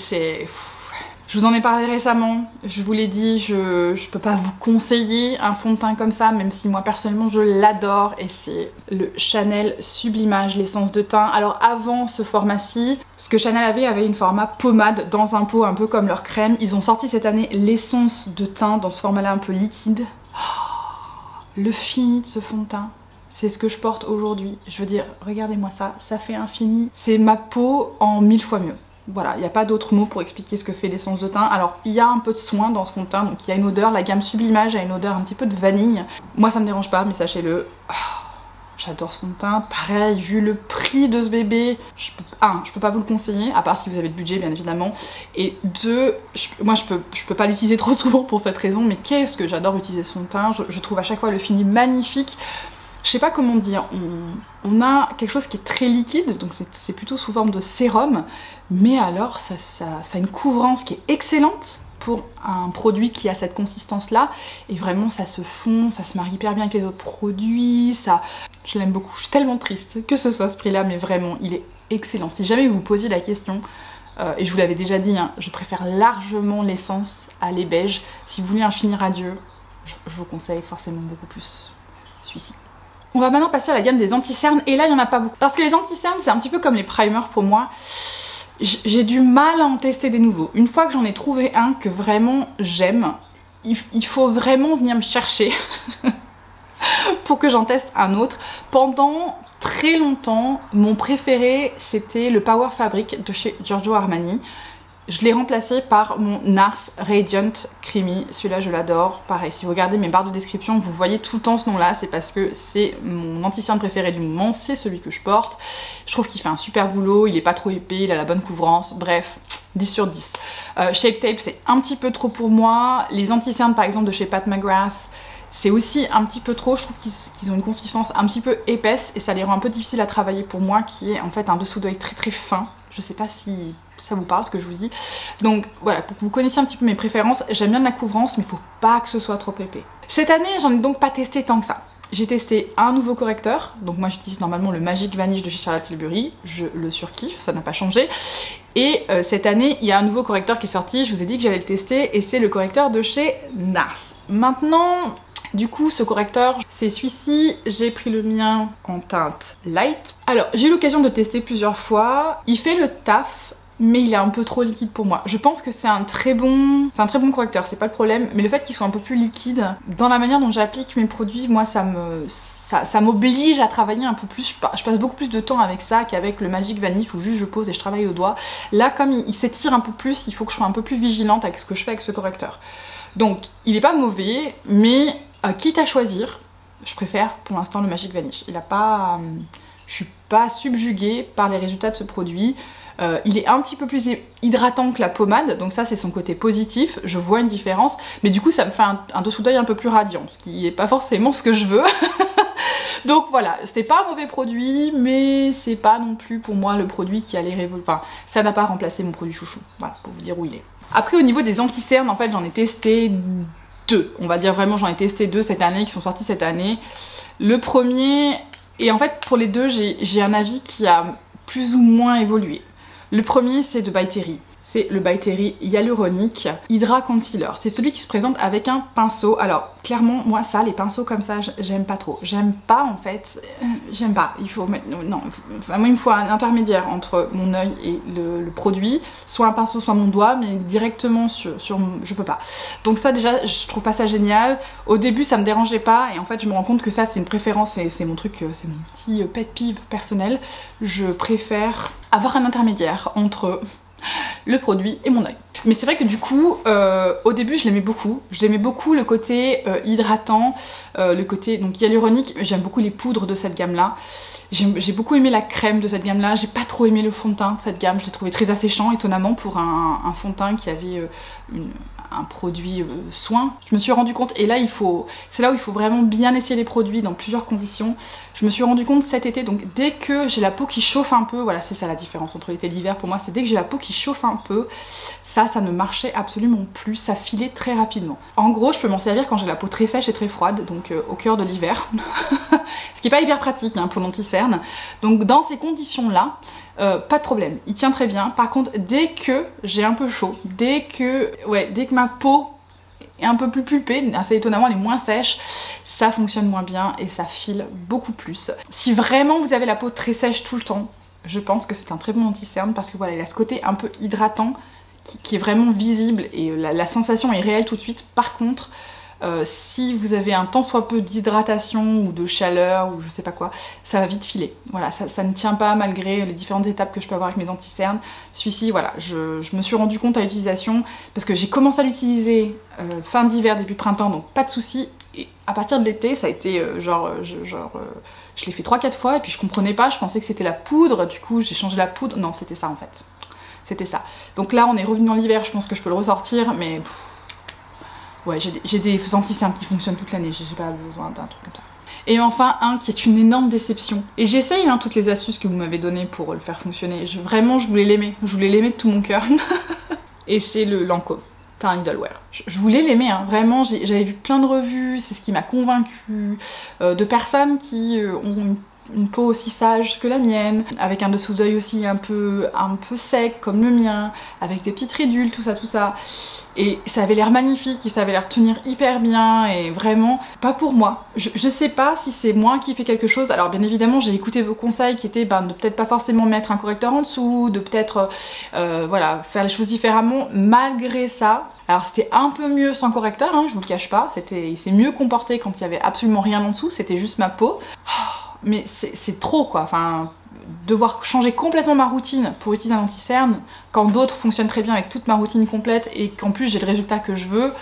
je vous en ai parlé récemment, je vous l'ai dit, je peux pas vous conseiller un fond de teint comme ça, même si moi personnellement je l'adore, et c'est le Chanel Sublimage, l'essence de teint. Alors avant ce format-ci, ce que Chanel avait une format pommade dans un pot, un peu comme leur crème. Ils ont sorti cette année l'essence de teint dans ce format-là un peu liquide. Oh, le fini de ce fond de teint, c'est ce que je porte aujourd'hui. Je veux dire, regardez-moi ça, ça fait un fini. C'est ma peau en 1000 fois mieux. Voilà, il n'y a pas d'autre mot pour expliquer ce que fait l'essence de teint. Alors, il y a un peu de soin dans ce fond de teint, donc il y a une odeur, la gamme Sublimage a une odeur un petit peu de vanille. Moi, ça me dérange pas, mais sachez-le, j'adore ce fond de teint. Pareil, vu le prix de ce bébé, je peux pas vous le conseiller, à part si vous avez le budget, bien évidemment. Et deux, moi, je peux pas l'utiliser trop souvent pour cette raison, mais qu'est-ce que j'adore utiliser ce fond de teint. Je trouve à chaque fois le fini magnifique. Je sais pas comment dire, on a quelque chose qui est très liquide, donc c'est plutôt sous forme de sérum, mais alors ça a une couvrance qui est excellente pour un produit qui a cette consistance là, et vraiment ça se fond, ça se marie hyper bien avec les autres produits, ça, je l'aime beaucoup. Je suis tellement triste que ce soit ce prix là, mais vraiment il est excellent. Si jamais vous vous posiez la question, et je vous l'avais déjà dit, hein, je préfère largement l'essence à lait beige. Si vous voulez un fini radieux, je vous conseille forcément beaucoup plus celui-ci. On va maintenant passer à la gamme des anti-cernes, et là il n'y en a pas beaucoup. Parce que les anti-cernes c'est un petit peu comme les primers pour moi. J'ai du mal à en tester des nouveaux. Une fois que j'en ai trouvé un que vraiment j'aime, il faut vraiment venir me chercher pour que j'en teste un autre. Pendant très longtemps, mon préféré c'était le Power Fabric de chez Giorgio Armani. Je l'ai remplacé par mon NARS Radiant Creamy. Celui-là, je l'adore. Pareil, si vous regardez mes barres de description, vous voyez tout le temps ce nom-là. C'est parce que c'est mon anti-cerne préféré du moment. C'est celui que je porte. Je trouve qu'il fait un super boulot. Il est pas trop épais, il a la bonne couvrance. Bref, 10 sur 10. Shape Tape, c'est un petit peu trop pour moi. Les anti-cernes, par exemple, de chez Pat McGrath, c'est aussi un petit peu trop. Je trouve qu'ils ont une consistance un petit peu épaisse et ça les rend un peu difficiles à travailler pour moi, qui est en fait un dessous d'œil très très fin. Je sais pas si ça vous parle ce que je vous dis. Donc voilà, pour que vous connaissiez un petit peu mes préférences, j'aime bien de la couvrance mais il faut pas que ce soit trop épais. Cette année, j'en ai donc pas testé tant que ça. J'ai testé un nouveau correcteur, donc moi j'utilise normalement le Magic Vanish de chez Charlotte Tilbury, je le surkiffe, ça n'a pas changé. Et cette année, il y a un nouveau correcteur qui est sorti, je vous ai dit que j'allais le tester, et c'est le correcteur de chez NARS. Maintenant, du coup, ce correcteur, c'est celui-ci, j'ai pris le mien en teinte light. Alors, j'ai eu l'occasion de le tester plusieurs fois, il fait le taf, mais il est un peu trop liquide pour moi. Je pense que c'est un très bon correcteur, c'est pas le problème, mais le fait qu'il soit un peu plus liquide, dans la manière dont j'applique mes produits, moi ça m'oblige à travailler un peu plus. Je passe beaucoup plus de temps avec ça qu'avec le Magic Vanish où juste je pose et je travaille au doigt. Là, comme il s'étire un peu plus, il faut que je sois un peu plus vigilante avec ce que je fais avec ce correcteur. Donc, il est pas mauvais, mais quitte à choisir, je préfère pour l'instant le Magic Vanish. Je suis pas subjuguée par les résultats de ce produit. Il est un petit peu plus hydratant que la pommade, donc ça c'est son côté positif, je vois une différence, mais du coup ça me fait un dessous d'œil un peu plus radiant, ce qui n'est pas forcément ce que je veux. Donc voilà, c'était pas un mauvais produit, mais c'est pas non plus pour moi le produit qui allait révolutionner. Enfin, ça n'a pas remplacé mon produit chouchou, voilà, pour vous dire où il est. Après au niveau des anti-cernes, en fait j'en ai testé deux, on va dire vraiment j'en ai testé deux cette année, qui sont sortis cette année. Le premier, et en fait pour les deux j'ai un avis qui a plus ou moins évolué. Le premier c'est de By Terry. C'est le By Terry Hyaluronic Hydra Concealer. C'est celui qui se présente avec un pinceau. Alors clairement moi ça, les pinceaux comme ça, j'aime pas trop. J'aime pas en fait, j'aime pas. Il faut mettre, non, moi il me faut un intermédiaire entre mon œil et le produit. Soit un pinceau, soit mon doigt, mais directement sur je peux pas. Donc ça déjà, je trouve pas ça génial. Au début ça me dérangeait pas et en fait je me rends compte que ça c'est une préférence, c'est mon truc, c'est mon petit pet peeve personnel. Je préfère avoir un intermédiaire entre le produit et mon œil. Mais c'est vrai que du coup, au début je l'aimais beaucoup. J'aimais beaucoup le côté hydratant, le côté donc hyaluronique. J'aime beaucoup les poudres de cette gamme là. J'ai beaucoup aimé la crème de cette gamme là. J'ai pas trop aimé le fond de teint de cette gamme. Je l'ai trouvé très asséchant étonnamment pour un fond de teint qui avait un produit soin. Je me suis rendu compte, et là c'est là où il faut vraiment bien essayer les produits dans plusieurs conditions. Je me suis rendu compte cet été, donc dès que j'ai la peau qui chauffe un peu, voilà c'est ça la différence entre l'été et l'hiver pour moi, c'est dès que j'ai la peau qui chauffe un peu, ça ne marchait absolument plus, ça filait très rapidement. En gros je peux m'en servir quand j'ai la peau très sèche et très froide, donc au cœur de l'hiver, ce qui n'est pas hyper pratique hein, pour l'anti-cerne. Donc dans ces conditions là, pas de problème, il tient très bien. Par contre, dès que j'ai un peu chaud, dès que ma peau est un peu plus pulpée, assez étonnamment elle est moins sèche, ça fonctionne moins bien et ça file beaucoup plus. Si vraiment vous avez la peau très sèche tout le temps, je pense que c'est un très bon anti-cerne parce que voilà, il a ce côté un peu hydratant qui est vraiment visible et la sensation est réelle tout de suite. Par contre, si vous avez un tant soit peu d'hydratation ou de chaleur ou je sais pas quoi, ça va vite filer. Voilà, ça ne tient pas malgré les différentes étapes que je peux avoir avec mes anti-cernes. Celui-ci, voilà, je me suis rendu compte à l'utilisation parce que j'ai commencé à l'utiliser fin d'hiver, début de printemps, donc pas de soucis. Et à partir de l'été, ça a été je l'ai fait 3-4 fois et puis je comprenais pas, je pensais que c'était la poudre, du coup j'ai changé la poudre. Non, c'était ça en fait. C'était ça. Donc là, on est revenu dans l'hiver, je pense que je peux le ressortir, mais... ouais, j'ai des anti-cernes qui fonctionnent toute l'année, j'ai pas besoin d'un truc comme ça. Et enfin, un qui est une énorme déception. Et j'essaye hein, toutes les astuces que vous m'avez données pour le faire fonctionner. Vraiment, je voulais l'aimer. Je voulais l'aimer de tout mon cœur. Et c'est le Lancôme. un idol wear. Je voulais l'aimer, hein. Vraiment, j'avais vu plein de revues, c'est ce qui m'a convaincue, de personnes qui ont une peau aussi sage que la mienne, avec un dessous d'œil aussi un peu sec comme le mien, avec des petites ridules, tout ça. Et ça avait l'air magnifique, et ça avait l'air tenir hyper bien, et vraiment pas pour moi. Je sais pas si c'est moi qui fais quelque chose. Alors bien évidemment j'ai écouté vos conseils qui étaient de peut-être pas forcément mettre un correcteur en dessous, de peut-être voilà, faire les choses différemment. Malgré ça, alors c'était un peu mieux sans correcteur, hein, je vous le cache pas, il s'est mieux comporté quand il y avait absolument rien en dessous, c'était juste ma peau. Mais c'est trop quoi, enfin, devoir changer complètement ma routine pour utiliser un anti-cerne quand d'autres fonctionnent très bien avec toute ma routine complète et qu'en plus j'ai le résultat que je veux,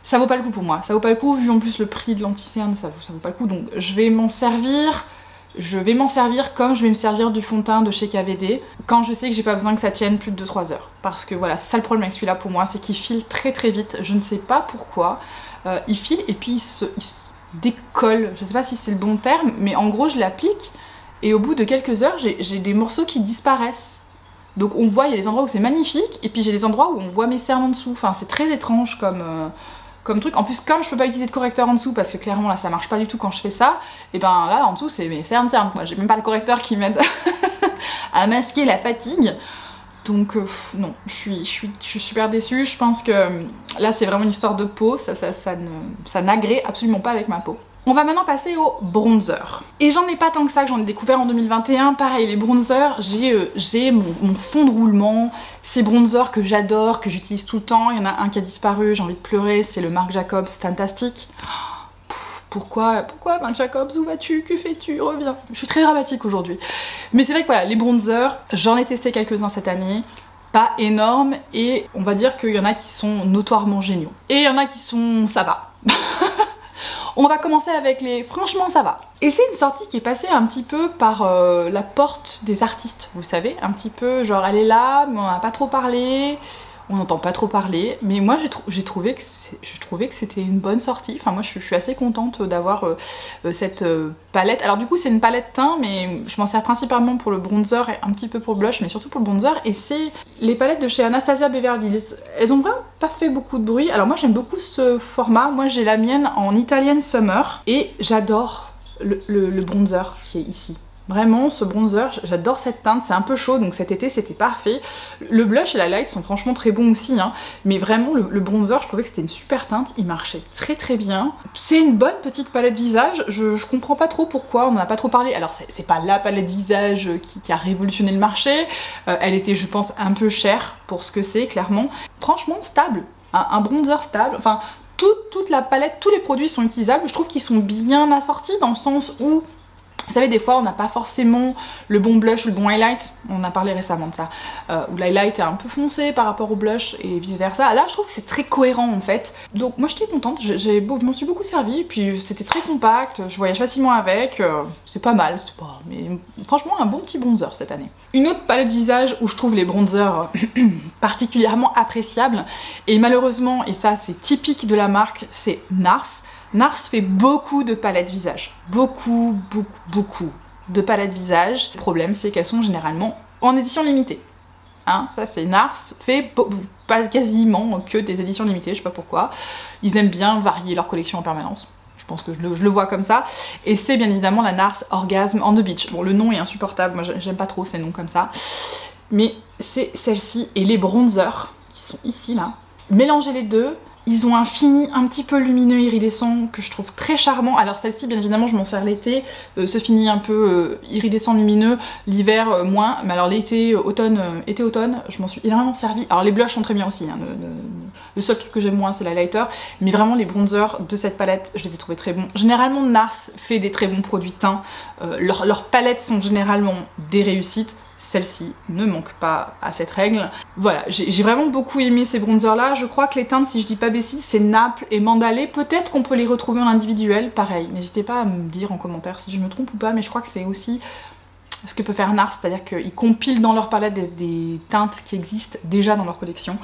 ça vaut pas le coup pour moi. Ça vaut pas le coup, vu en plus le prix de l'anti-cerne, ça vaut pas le coup. Donc je vais m'en servir comme je vais me servir du fond de teint de chez KVD quand je sais que j'ai pas besoin que ça tienne plus de 2-3 heures. Parce que voilà, c'est ça le problème avec celui-là pour moi, c'est qu'il file très vite. Je ne sais pas pourquoi. Il file et puis il se décolle. Je sais pas si c'est le bon terme, mais en gros je l'applique et au bout de quelques heures j'ai des morceaux qui disparaissent. Donc on voit, il y a des endroits où c'est magnifique et puis j'ai des endroits où on voit mes cernes en dessous. Enfin c'est très étrange comme truc. En plus comme je peux pas utiliser de correcteur en dessous parce que clairement là ça marche pas du tout quand je fais ça, et ben là en dessous c'est mes cernes. Moi j'ai même pas le correcteur qui m'aide à masquer la fatigue. Donc non, je suis super déçue. Je pense que là c'est vraiment une histoire de peau, ça n'agrée absolument pas avec ma peau. On va maintenant passer au bronzer. Et j'en ai pas tant que ça, que j'en ai découvert en 2021. Pareil, les bronzers, j'ai mon fond de roulement, ces bronzers que j'adore, que j'utilise tout le temps. Il y en a un qui a disparu, j'ai envie de pleurer, c'est le Marc Jacobs Fantastic. Pourquoi Marc Jacobs, où vas-tu? Que fais-tu? Reviens. Je suis très dramatique aujourd'hui. Mais c'est vrai que voilà, les bronzers, j'en ai testé quelques-uns cette année. Pas énormes, et on va dire qu'il y en a qui sont notoirement géniaux. Et il y en a qui sont... ça va. On va commencer avec les... franchement ça va. Et c'est une sortie qui est passée un petit peu par la porte des artistes, vous savez, un petit peu genre elle est là, mais on n'a pas trop parlé, on n'entend pas trop parler, mais moi j'ai trouvé que c'était une bonne sortie. Enfin moi je suis assez contente d'avoir cette palette. Alors du coup c'est une palette teint, mais je m'en sers principalement pour le bronzer et un petit peu pour le blush, mais surtout pour le bronzer, et c'est les palettes de chez Anastasia Beverly Hills. Elles ont vraiment pas fait beaucoup de bruit. Alors moi j'aime beaucoup ce format, moi j'ai la mienne en Italian Summer, et j'adore le bronzer qui est ici. Vraiment, ce bronzer, j'adore cette teinte, c'est un peu chaud, donc cet été c'était parfait. Le blush et la light sont franchement très bons aussi, hein, mais vraiment le bronzer, je trouvais que c'était une super teinte, il marchait très bien. C'est une bonne petite palette visage, je comprends pas trop pourquoi, on en a pas trop parlé. Alors c'est pas la palette visage qui a révolutionné le marché, elle était je pense un peu chère pour ce que c'est, clairement. Franchement stable, un bronzer stable, enfin toute la palette, tous les produits sont utilisables, je trouve qu'ils sont bien assortis dans le sens où... Vous savez, des fois on n'a pas forcément le bon blush ou le bon highlight, on a parlé récemment de ça, où l'highlight est un peu foncé par rapport au blush et vice versa. Là je trouve que c'est très cohérent en fait, donc moi j'étais contente, je m'en suis beaucoup servi, puis c'était très compact, je voyage facilement avec, c'est pas mal, mais franchement un bon petit bronzer cette année. Une autre palette visage où je trouve les bronzers particulièrement appréciables, et malheureusement, et ça c'est typique de la marque, c'est NARS. NARS fait beaucoup de palettes visage, beaucoup de palettes visage. Le problème c'est qu'elles sont généralement en édition limitée. Hein, ça c'est NARS fait pas quasiment que des éditions limitées, je sais pas pourquoi. Ils aiment bien varier leur collection en permanence. Je pense que je le vois comme ça. Et c'est bien évidemment la NARS Orgasm on the Beach. Bon, le nom est insupportable, moi j'aime pas trop ces noms comme ça. Mais c'est celle-ci et les bronzers qui sont ici là. Mélangez les deux. Ils ont un fini un petit peu lumineux iridescent que je trouve très charmant. Alors celle-ci bien évidemment je m'en sers l'été, ce fini un peu iridescent lumineux, l'hiver moins, mais alors l'été, automne, je m'en suis énormément servi. Alors les blushs sont très bien aussi, hein. Le seul truc que j'aime moins c'est l'highlighter, mais vraiment les bronzers de cette palette je les ai trouvés très bons. Généralement NARS fait des très bons produits teints, leurs palettes sont généralement des réussites. Celle-ci ne manque pas à cette règle. Voilà, j'ai vraiment beaucoup aimé ces bronzers là. Je crois que les teintes, si je dis pas bêtise, c'est Naples et Mandalay. Peut-être qu'on peut les retrouver en individuel, pareil. N'hésitez pas à me dire en commentaire si je me trompe ou pas, mais je crois que c'est aussi ce que peut faire NARS, c'est-à-dire qu'ils compilent dans leur palette des teintes qui existent déjà dans leur collection.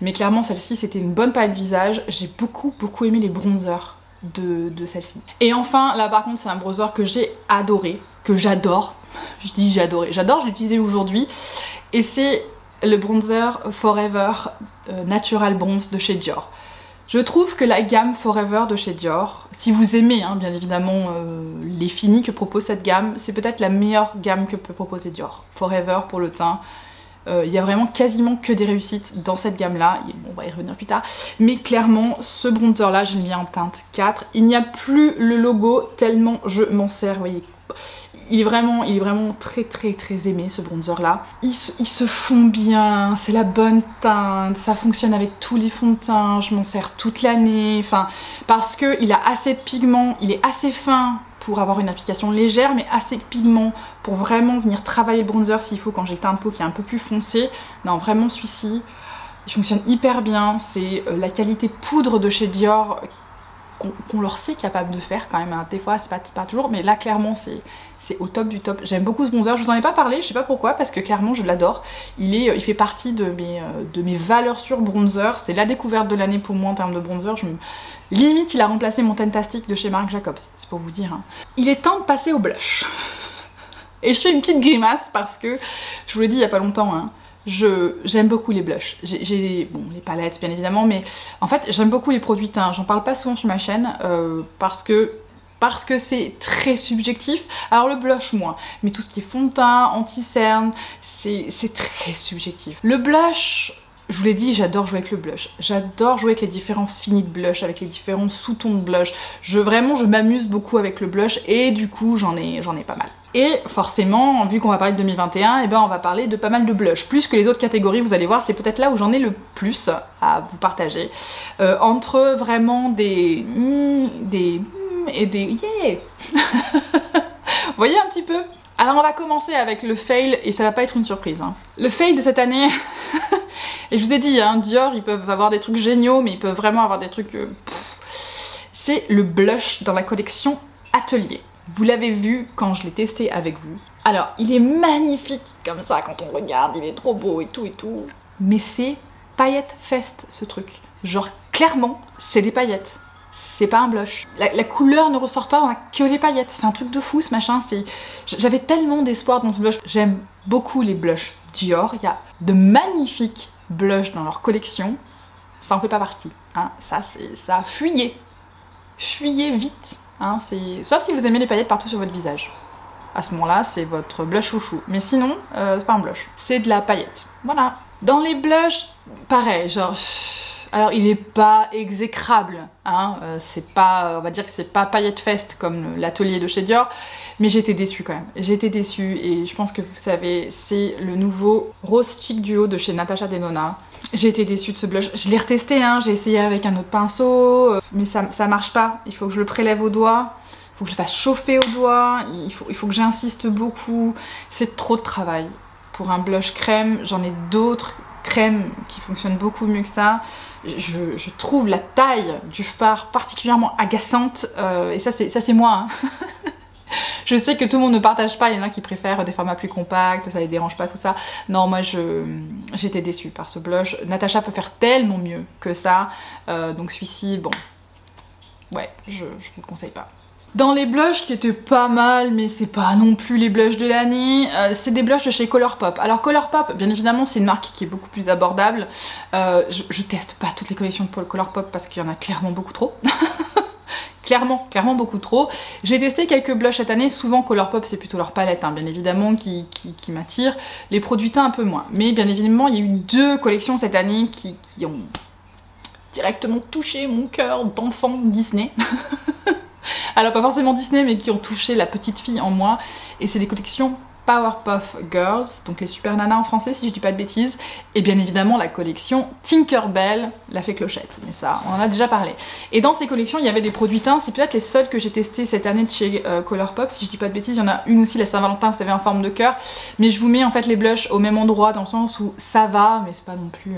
Mais clairement, celle-ci, c'était une bonne palette visage. J'ai beaucoup aimé les bronzers de celle-ci. Et enfin, là par contre, c'est un bronzer que j'ai adoré, que j'adore. Je dis j'ai adoré. J'adore, je l'ai utilisé aujourd'hui. Et c'est le bronzer Forever Natural Bronze de chez Dior. Je trouve que la gamme Forever de chez Dior, si vous aimez hein, bien évidemment les finis que propose cette gamme, c'est peut-être la meilleure gamme que peut proposer Dior. Forever pour le teint, il y a vraiment quasiment que des réussites dans cette gamme-là. Bon, on va y revenir plus tard. Mais clairement, ce bronzer-là, je l'ai mis en teinte 4. Il n'y a plus le logo tellement je m'en sers, vous voyez. Il est vraiment très aimé ce bronzer là. Il se fond bien, c'est la bonne teinte, ça fonctionne avec tous les fonds de teint, je m'en sers toute l'année, enfin parce qu'il a assez de pigments, il est assez fin pour avoir une application légère mais assez de pigments pour vraiment venir travailler le bronzer s'il faut quand j'ai le teint de peau qui est un peu plus foncé. Non vraiment celui-ci, il fonctionne hyper bien, c'est la qualité poudre de chez Dior qu'on leur sait capable de faire quand même, hein. Des fois c'est pas toujours, mais là clairement c'est au top du top. J'aime beaucoup ce bronzer, je vous en ai pas parlé, je sais pas pourquoi, parce que clairement je l'adore. Il fait partie de mes valeurs sûres bronzer, c'est la découverte de l'année pour moi en termes de bronzer. Limite il a remplacé mon Tentastic de chez Marc Jacobs, c'est pour vous dire, hein. Il est temps de passer au blush. Et je fais une petite grimace parce que, je vous l'ai dit il y a pas longtemps, hein, j'aime beaucoup les blushs. J'ai bon, les palettes bien évidemment, mais en fait j'aime beaucoup les produits teints. J'en parle pas souvent sur ma chaîne parce que c'est très subjectif. Alors le blush moins, mais tout ce qui est fond de teint, anti-cerne, c'est très subjectif. Le blush, je vous l'ai dit, j'adore jouer avec le blush. J'adore jouer avec les différents finis de blush, avec les différents sous-tons de blush. Vraiment, je m'amuse beaucoup avec le blush et du coup, j'en ai pas mal. Et forcément, vu qu'on va parler de 2021, eh ben on va parler de pas mal de blush. Plus que les autres catégories, vous allez voir, c'est peut-être là où j'en ai le plus à vous partager. Entre vraiment des et des yeah. Vous voyez un petit peu? Alors on va commencer avec le fail et ça va pas être une surprise, hein. Le fail de cette année, et je vous ai dit, hein, Dior, ils peuvent avoir des trucs géniaux, mais ils peuvent vraiment avoir des trucs... c'est le blush dans la collection Atelier. Vous l'avez vu quand je l'ai testé avec vous. Alors, il est magnifique comme ça quand on regarde, il est trop beau et tout. Mais c'est paillettes fest ce truc. Genre, clairement, c'est des paillettes. C'est pas un blush. La couleur ne ressort pas, on a que les paillettes. C'est un truc de fou ce machin. J'avais tellement d'espoir dans ce blush. J'aime beaucoup les blushs Dior. Il y a de magnifiques blushs dans leur collection. Ça en fait pas partie. Hein. Ça fuyez. Fuyez vite. Hein, sauf si vous aimez les paillettes partout sur votre visage. À ce moment-là, c'est votre blush chouchou. Mais sinon, c'est pas un blush. C'est de la paillette. Voilà. Dans les blushs, pareil, genre... Alors, il est pas exécrable, hein. C'est pas... On va dire que c'est pas paillette fest comme l'atelier de chez Dior. Mais j'ai été déçue quand même. J'ai été déçue et je pense que vous savez, c'est le nouveau Rose Cheek Duo de chez Natasha Denona. J'ai été déçue de ce blush. Je l'ai retesté, hein. J'ai essayé avec un autre pinceau, mais ça marche pas. Il faut que je le prélève au doigt, il faut que je le fasse chauffer au doigt, il faut que j'insiste beaucoup. C'est trop de travail. Pour un blush crème, j'en ai d'autres crèmes qui fonctionnent beaucoup mieux que ça. Je trouve la taille du fard particulièrement agaçante, et ça c'est moi, hein. Je sais que tout le monde ne partage pas, il y en a qui préfèrent des formats plus compacts, ça les dérange pas tout ça. Non, moi j'étais déçue par ce blush. Natasha peut faire tellement mieux que ça, donc celui-ci, bon, ouais, je vous le conseille pas. Dans les blushs qui étaient pas mal, mais c'est pas non plus les blushs de l'année, c'est des blushs de chez Colourpop. Alors Colourpop, bien évidemment, c'est une marque qui est beaucoup plus abordable. Je teste pas toutes les collections de Colourpop parce qu'il y en a clairement beaucoup trop. Clairement beaucoup trop. J'ai testé quelques blushs cette année, souvent Colourpop c'est plutôt leur palette, hein, bien évidemment, qui m'attire. Les produits teints un peu moins. Mais bien évidemment, il y a eu 2 collections cette année qui ont directement touché mon cœur d'enfant Disney. Alors pas forcément Disney, mais qui ont touché la petite fille en moi. Et c'est les collections Powerpuff Girls, donc les super nanas en français si je dis pas de bêtises, et bien évidemment la collection Tinkerbell, la fée clochette, mais ça on en a déjà parlé. Et dans ces collections il y avait des produits teints, c'est peut-être les seuls que j'ai testés cette année de chez Colourpop, si je dis pas de bêtises. Il y en a une aussi, la Saint-Valentin, vous savez, en forme de cœur, mais je vous mets en fait les blushs au même endroit dans le sens où ça va, mais c'est pas non plus...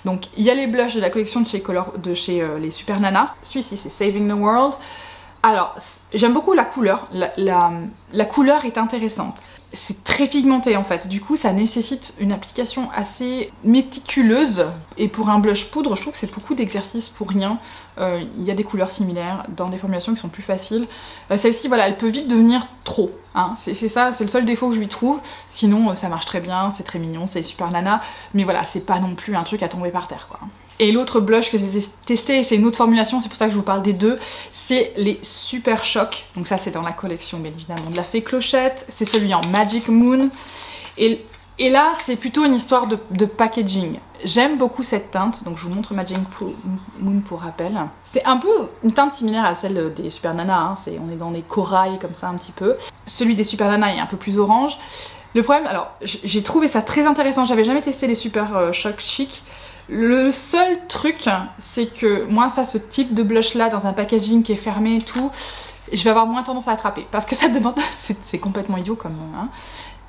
Donc il y a les blushs de la collection de chez les super nanas. Celui-ci c'est Saving the World. Alors j'aime beaucoup la couleur, la couleur est intéressante. c'est très pigmenté en fait, du coup ça nécessite une application assez méticuleuse, et pour un blush poudre je trouve que c'est beaucoup d'exercice pour rien. Il y a des couleurs similaires dans des formulations qui sont plus faciles. Celle-ci voilà, elle peut vite devenir trop, hein. C'est ça, c'est le seul défaut que je lui trouve, sinon ça marche très bien, c'est très mignon, c'est super nana, mais voilà, c'est pas non plus un truc à tomber par terre quoi. Et l'autre blush que j'ai testé, et c'est une autre formulation, c'est pour ça que je vous parle des deux, c'est les Super Shock. Donc ça c'est dans la collection bien évidemment de la Fée Clochette, c'est celui en Magic Moon. Et là c'est plutôt une histoire de packaging. J'aime beaucoup cette teinte, donc je vous montre Magic Moon pour rappel. C'est un peu une teinte similaire à celle des Super Nana, hein. On est dans des corails comme ça un petit peu. Celui des Super Nana est un peu plus orange. Le problème, alors j'ai trouvé ça très intéressant, j'avais jamais testé les Super Shock Chic. Le seul truc, c'est que moi ça, ce type de blush là dans un packaging qui est fermé et tout, je vais avoir moins tendance à attraper parce que ça demande, c'est complètement idiot comme hein,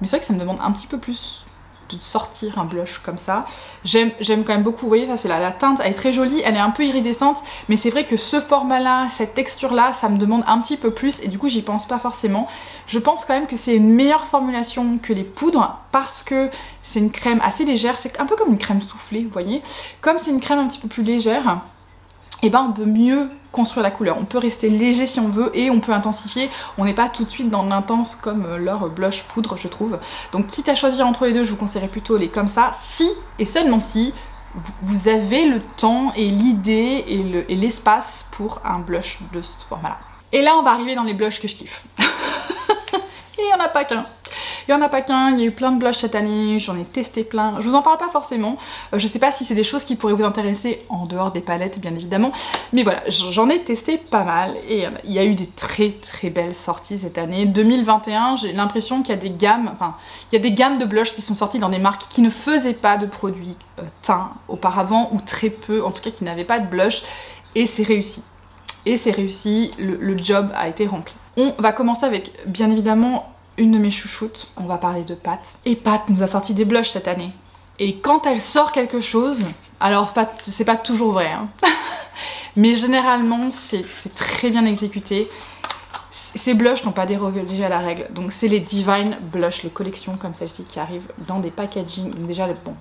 mais c'est vrai que ça me demande un petit peu plus de sortir un blush comme ça. J'aime quand même beaucoup, vous voyez ça c'est la teinte, elle est très jolie, elle est un peu iridescente, mais c'est vrai que ce format là, cette texture là, ça me demande un petit peu plus et du coup j'y pense pas forcément. Je pense quand même que c'est une meilleure formulation que les poudres parce que c'est une crème assez légère, c'est un peu comme une crème soufflée, vous voyez. Comme c'est une crème un petit peu plus légère, et ben on peut mieux construire la couleur, on peut rester léger si on veut et on peut intensifier, on n'est pas tout de suite dans l'intense comme leur blush poudre je trouve. Donc quitte à choisir entre les deux, je vous conseillerais plutôt les comme ça, si et seulement si vous avez le temps et l'idée et l'espace pour un blush de ce format là. Et là on va arriver dans les blushs que je kiffe. Et il n'y en a pas qu'un. Il n'y en a pas qu'un, il y a eu plein de blushs cette année, j'en ai testé plein. Je vous en parle pas forcément, je sais pas si c'est des choses qui pourraient vous intéresser en dehors des palettes bien évidemment. Mais voilà, j'en ai testé pas mal et il y a eu des très belles sorties cette année. 2021, j'ai l'impression qu'il y a des gammes, enfin il y a des gammes de blushs qui sont sorties dans des marques qui ne faisaient pas de produits teints auparavant, ou très peu, en tout cas qui n'avaient pas de blush, et c'est réussi. Et c'est réussi, le job a été rempli. On va commencer avec bien évidemment une de mes chouchoutes, on va parler de Pat. Et Pat nous a sorti des blushs cette année. Et quand elle sort quelque chose, alors c'est pas toujours vrai, hein. Mais généralement c'est très bien exécuté. Ces blushs n'ont pas dérogé à la règle, donc c'est les Divine Blush, les collections comme celle-ci qui arrivent dans des packaging. Donc déjà, bon,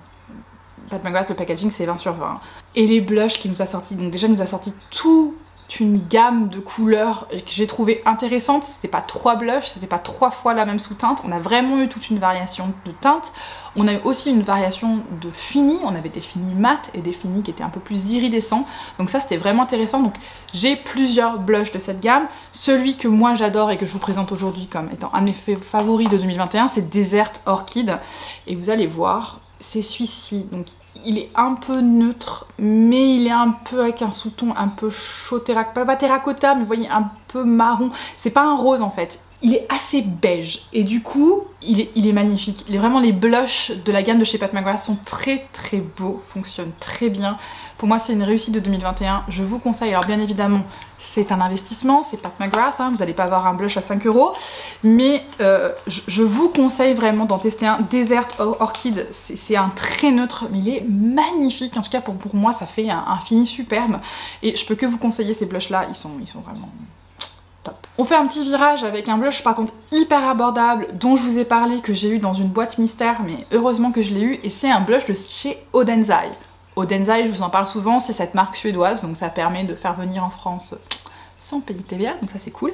Pat McGrath, le packaging c'est 20 sur 20. Et les blushs qu'il nous a sortis, donc déjà il nous a sorti tout une gamme de couleurs que j'ai trouvé intéressante. C'était pas 3 blushs, c'était pas 3 fois la même sous-teinte, on a vraiment eu toute une variation de teintes. On a eu aussi une variation de finis, on avait des finis mat et des finis qui étaient un peu plus iridescents, donc ça c'était vraiment intéressant. Donc j'ai plusieurs blushs de cette gamme. Celui que moi j'adore et que je vous présente aujourd'hui comme étant un de mes favoris de 2021, c'est Desert Orchid, et vous allez voir, c'est celui-ci. Donc il est un peu neutre, mais il est un peu avec un sous-ton un peu chaud, pas terracotta, mais vous voyez, un peu marron. C'est pas un rose en fait. Il est assez beige et du coup, il est magnifique. Vraiment, les blushs de la gamme de chez Pat McGrath sont très beaux, fonctionnent très bien. Pour moi, c'est une réussite de 2021. Je vous conseille, alors bien évidemment, c'est un investissement, c'est Pat McGrath, hein, vous n'allez pas avoir un blush à 5 €, mais je vous conseille vraiment d'en tester un. Desert Orchid, c'est un très neutre, mais il est magnifique. En tout cas, pour moi, ça fait un fini superbe. Et je peux que vous conseiller ces blushs-là, ils sont vraiment top. On fait un petit virage avec un blush par contre hyper abordable dont je vous ai parlé, que j'ai eu dans une boîte mystère, mais heureusement que je l'ai eu, et c'est un blush de chez Odenzai. Odenzai, je vous en parle souvent, c'est cette marque suédoise, donc ça permet de faire venir en France sans payer TVA, donc ça c'est cool.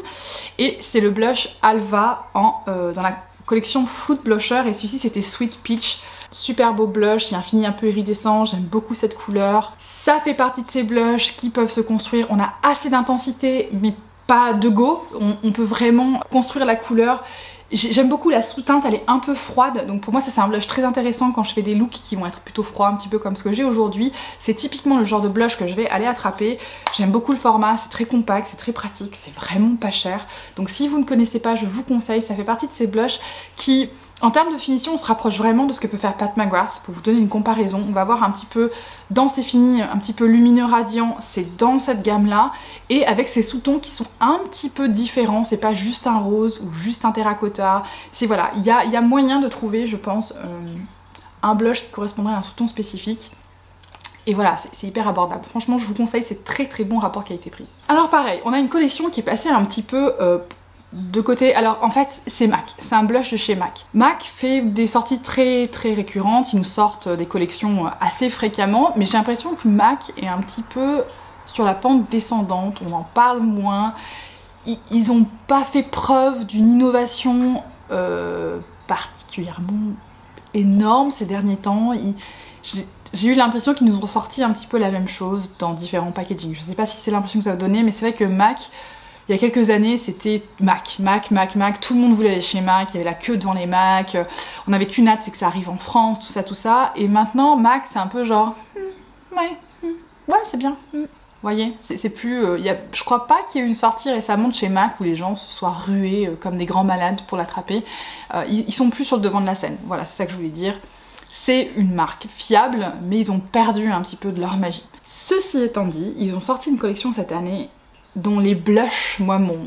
Et c'est le blush Alva dans la collection Fruit Blusher, et celui-ci c'était Sweet Peach. Super beau blush, il y a un fini un peu iridescent, j'aime beaucoup cette couleur. Ça fait partie de ces blushs qui peuvent se construire, on a assez d'intensité, mais pas de go, on peut vraiment construire la couleur. J'aime beaucoup la sous-teinte, elle est un peu froide, donc pour moi ça c'est un blush très intéressant quand je fais des looks qui vont être plutôt froids, un petit peu comme ce que j'ai aujourd'hui. C'est typiquement le genre de blush que je vais aller attraper. J'aime beaucoup le format, c'est très compact, c'est très pratique, c'est vraiment pas cher. Donc si vous ne connaissez pas, je vous conseille, ça fait partie de ces blushs qui, en termes de finition, on se rapproche vraiment de ce que peut faire Pat McGrath. Pour vous donner une comparaison, on va voir un petit peu dans ces finis un petit peu lumineux radiant, c'est dans cette gamme là, et avec ces sous-tons qui sont un petit peu différents, c'est pas juste un rose ou juste un terracotta, c'est voilà, il y a moyen de trouver, je pense, un blush qui correspondrait à un sous-ton spécifique. Et voilà, c'est hyper abordable. Franchement, je vous conseille, c'est très bon rapport qualité-prix. Alors pareil, on a une collection qui est passée un petit peu de côté. Alors en fait c'est MAC, c'est un blush de chez MAC. MAC fait des sorties très récurrentes, ils nous sortent des collections assez fréquemment, mais j'ai l'impression que MAC est un petit peu sur la pente descendante, on en parle moins. Ils n'ont pas fait preuve d'une innovation particulièrement énorme ces derniers temps. J'ai eu l'impression qu'ils nous ont sorti un petit peu la même chose dans différents packaging. Je sais pas si c'est l'impression que ça va donner, mais c'est vrai que MAC, il y a quelques années, c'était MAC, tout le monde voulait aller chez MAC, il y avait la queue devant les MAC, on avait qu'une hâte, c'est que ça arrive en France, tout ça, et maintenant MAC c'est un peu genre, ouais c'est bien, Vous voyez, c'est plus... je crois pas qu'il y ait eu une sortie récemment de chez MAC où les gens se soient rués comme des grands malades pour l'attraper. Ils sont plus sur le devant de la scène, voilà, c'est ça que je voulais dire. C'est une marque fiable, mais ils ont perdu un petit peu de leur magie. Ceci étant dit, ils ont sorti une collection cette année dont les blushs, moi, m'ont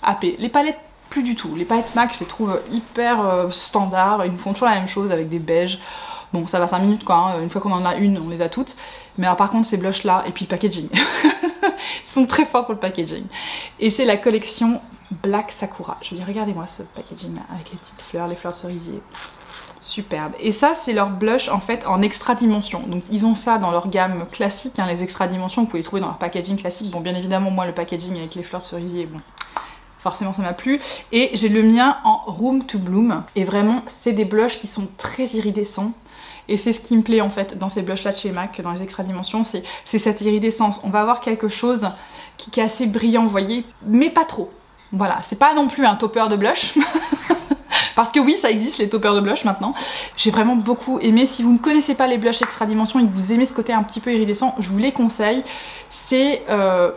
happé. Les palettes, plus du tout. Les palettes MAC, je les trouve hyper standards. Ils nous font toujours la même chose avec des beiges. Bon, ça va 5 minutes quoi, hein. Une fois qu'on en a une, on les a toutes. Mais alors, par contre, ces blushs là, et puis le packaging. Ils sont très forts pour le packaging. Et c'est la collection Black Sakura. Je veux dire, regardez-moi ce packaging là, avec les petites fleurs, les fleurs cerisier. Superbe. Et ça, c'est leur blush en fait en extra dimension. Donc ils ont ça dans leur gamme classique, hein, les extra dimensions, vous pouvez les trouver dans leur packaging classique. Bon, bien évidemment, moi, le packaging avec les fleurs de cerisier, bon, forcément ça m'a plu. Et j'ai le mien en Room to Bloom. Et vraiment, c'est des blushs qui sont très iridescents. Et c'est ce qui me plaît en fait dans ces blushs là de chez MAC, dans les extra dimensions, c'est cette iridescence. On va avoir quelque chose qui est assez brillant, vous voyez, mais pas trop. Voilà, c'est pas non plus un topper de blush. Parce que oui, ça existe les toppers de blush maintenant. J'ai vraiment beaucoup aimé. Si vous ne connaissez pas les blushs extra dimension et que vous aimez ce côté un petit peu iridescent, je vous les conseille. C'est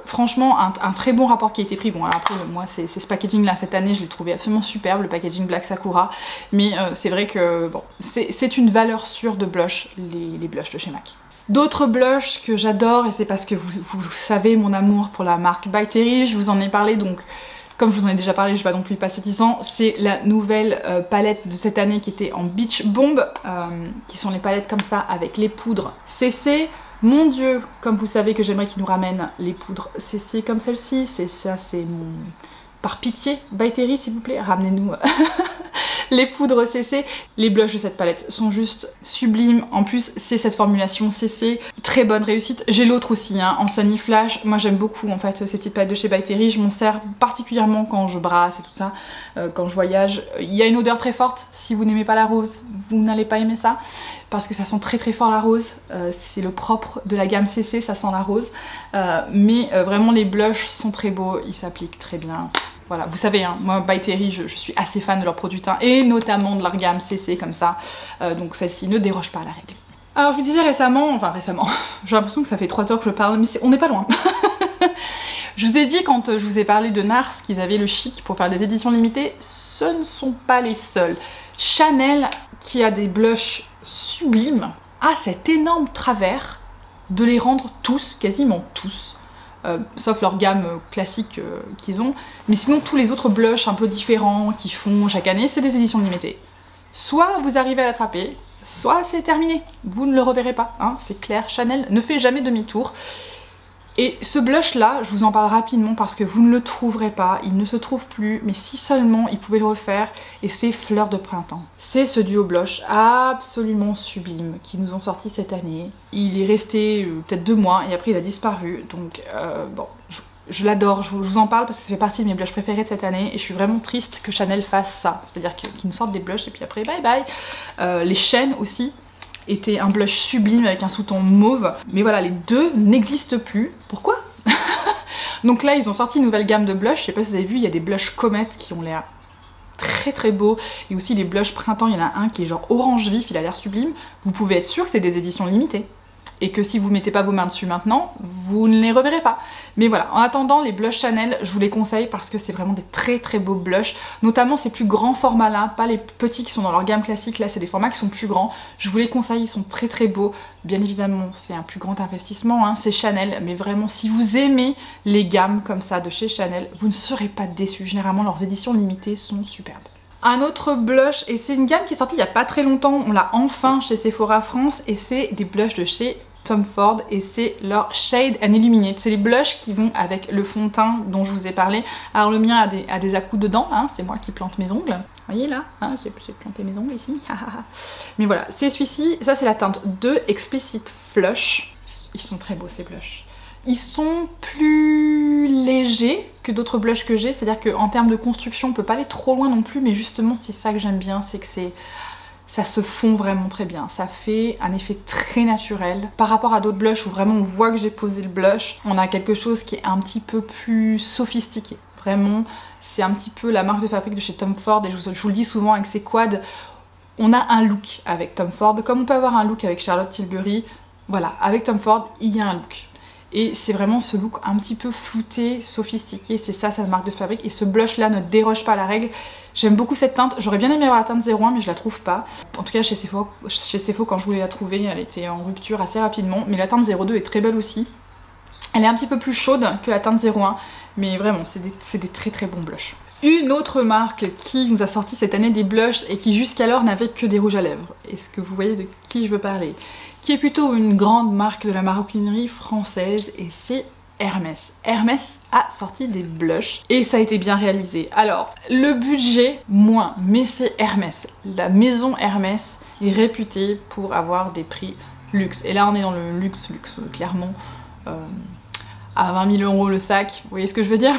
franchement un très bon rapport qui a été pris. Bon, alors après, moi, c'est ce packaging là cette année, je l'ai trouvé absolument superbe, le packaging Black Sakura. Mais c'est vrai que bon, c'est une valeur sûre de blush, les blushs de chez MAC. D'autres blushs que j'adore, et c'est parce que vous savez mon amour pour la marque By Terry, je vous en ai parlé donc. Comme je vous en ai déjà parlé, je vais pas non plus le passer 10 ans, c'est la nouvelle palette de cette année qui était en Beach Bomb, qui sont les palettes comme ça avec les poudres CC. Mon Dieu, comme vous savez que j'aimerais qu'ils nous ramènent les poudres CC comme celle-ci, c'est mon... Par pitié, By Terry s'il vous plaît, ramenez-nous les poudres CC. Les blushs de cette palette sont juste sublimes. En plus, c'est cette formulation CC. Très bonne réussite. J'ai l'autre aussi, hein, en Sunny Flash. Moi, j'aime beaucoup, en fait, ces petites palettes de chez By Terry. Je m'en sers particulièrement quand je brasse et tout ça, quand je voyage. Il y a une odeur très forte. Si vous n'aimez pas la rose, vous n'allez pas aimer ça. Parce que ça sent très fort la rose. C'est le propre de la gamme CC, ça sent la rose. Mais vraiment, les blushs sont très beaux. Ils s'appliquent très bien. Voilà, vous savez, hein, moi, By Terry, je suis assez fan de leurs produits teints et notamment de leur gamme CC comme ça. Donc celle-ci ne déroge pas à la règle. Alors, je vous disais récemment, j'ai l'impression que ça fait 3 heures que je parle, mais on n'est pas loin. Je vous ai dit quand je vous ai parlé de NARS qu'ils avaient le chic pour faire des éditions limitées, ce ne sont pas les seuls. Chanel, qui a des blushs sublimes, a cet énorme travers de les rendre tous, quasiment tous, sauf leur gamme classique qu'ils ont, mais sinon tous les autres blushs un peu différents qu'ils font chaque année, c'est des éditions limitées. Soit vous arrivez à l'attraper, soit c'est terminé, vous ne le reverrez pas, hein, c'est clair, Chanel ne fait jamais demi-tour. Et ce blush là, je vous en parle rapidement parce que vous ne le trouverez pas, il ne se trouve plus, mais si seulement il pouvait le refaire, et c'est Fleur de Printemps. C'est ce duo blush absolument sublime qu'ils nous ont sorti cette année. Il est resté peut-être 2 mois et après il a disparu, donc bon, je l'adore, je vous en parle parce que ça fait partie de mes blushs préférés de cette année et je suis vraiment triste que Chanel fasse ça, c'est-à-dire qu'ils nous sortent des blushs et puis après bye bye. Les chaînes aussi était un blush sublime avec un sous-ton mauve, mais voilà, les deux n'existent plus. Pourquoi? Donc là ils ont sorti une nouvelle gamme de blush, je sais pas si vous avez vu, il y a des blushs comètes qui ont l'air très beaux, et aussi les blushs printemps, il y en a un qui est genre orange vif, il a l'air sublime. Vous pouvez être sûr que c'est des éditions limitées et que si vous mettez pas vos mains dessus maintenant, vous ne les reverrez pas. Mais voilà, en attendant, les blushs Chanel, je vous les conseille parce que c'est vraiment des très beaux blushs, notamment ces plus grands formats là, pas les petits qui sont dans leur gamme classique, là c'est des formats qui sont plus grands. Je vous les conseille, ils sont très beaux. Bien évidemment, c'est un plus grand investissement, hein, c'est Chanel, mais vraiment, si vous aimez les gammes comme ça de chez Chanel, vous ne serez pas déçus. Généralement, leurs éditions limitées sont superbes. Un autre blush, et c'est une gamme qui est sortie il n'y a pas très longtemps, on l'a enfin chez Sephora France, et c'est des blushs de chez Tom Ford et c'est leur Shade and Illuminate. C'est les blushs qui vont avec le fond de teint dont je vous ai parlé. Alors le mien a des à-coups dedans, hein, c'est moi qui plante mes ongles. Vous voyez là, hein, j'ai planté mes ongles ici. Mais voilà, c'est celui-ci, ça c'est la teinte 2 Explicit Flush. Ils sont très beaux ces blushs. Ils sont plus légers que d'autres blushs que j'ai, c'est-à-dire qu'en termes de construction, on peut pas aller trop loin non plus, mais justement c'est ça que j'aime bien, c'est que ça se fond vraiment très bien. Ça fait un effet très naturel. Par rapport à d'autres blushs où vraiment on voit que j'ai posé le blush, on a quelque chose qui est un petit peu plus sophistiqué. Vraiment, c'est un petit peu la marque de fabrique de chez Tom Ford et je vous le dis souvent avec ces quads, on a un look avec Tom Ford, comme on peut avoir un look avec Charlotte Tilbury. Voilà, avec Tom Ford, il y a un look. Et c'est vraiment ce look un petit peu flouté, sophistiqué, c'est ça sa marque de fabrique. Et ce blush là ne déroge pas à la règle. J'aime beaucoup cette teinte, j'aurais bien aimé avoir la teinte 01 mais je la trouve pas. En tout cas chez Sephora quand je voulais la trouver, elle était en rupture assez rapidement. Mais la teinte 02 est très belle aussi. Elle est un petit peu plus chaude que la teinte 01, mais vraiment c'est des très très bons blushs. Une autre marque qui nous a sorti cette année des blushs et qui jusqu'alors n'avait que des rouges à lèvres. Est-ce que vous voyez de qui je veux parler? Qui est plutôt une grande marque de la maroquinerie française et c'est Hermès. Hermès a sorti des blushs et ça a été bien réalisé. Alors, le budget, moins, mais c'est Hermès. La maison Hermès est réputée pour avoir des prix luxe. Et là, on est dans le luxe, clairement. À 20 000 € le sac, vous voyez ce que je veux dire?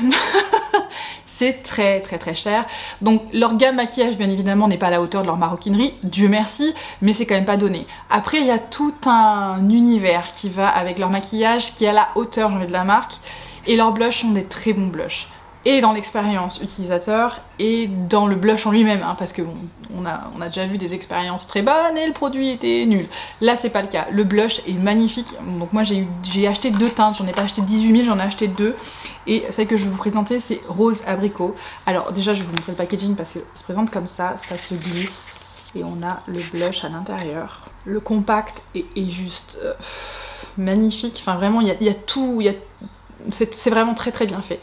C'est très très très cher. Donc leur gamme maquillage bien évidemment n'est pas à la hauteur de leur maroquinerie, Dieu merci, mais c'est quand même pas donné. Après il y a tout un univers qui va avec leur maquillage, qui est à la hauteur de la marque, et leurs blushs sont des très bons blushs. Et dans l'expérience utilisateur et dans le blush en lui-même, hein, parce que bon, on a déjà vu des expériences très bonnes et le produit était nul. Là c'est pas le cas, le blush est magnifique. Donc moi j'ai acheté 2 teintes, j'en ai pas acheté 18 000, j'en ai acheté 2. Et celle que je vais vous présenter c'est Rose Abricot. Alors déjà je vais vous montrer le packaging parce que ça se présente comme ça se glisse. Et on a le blush à l'intérieur. Le compact est juste magnifique, enfin vraiment il y a tout, c'est vraiment très très bien fait.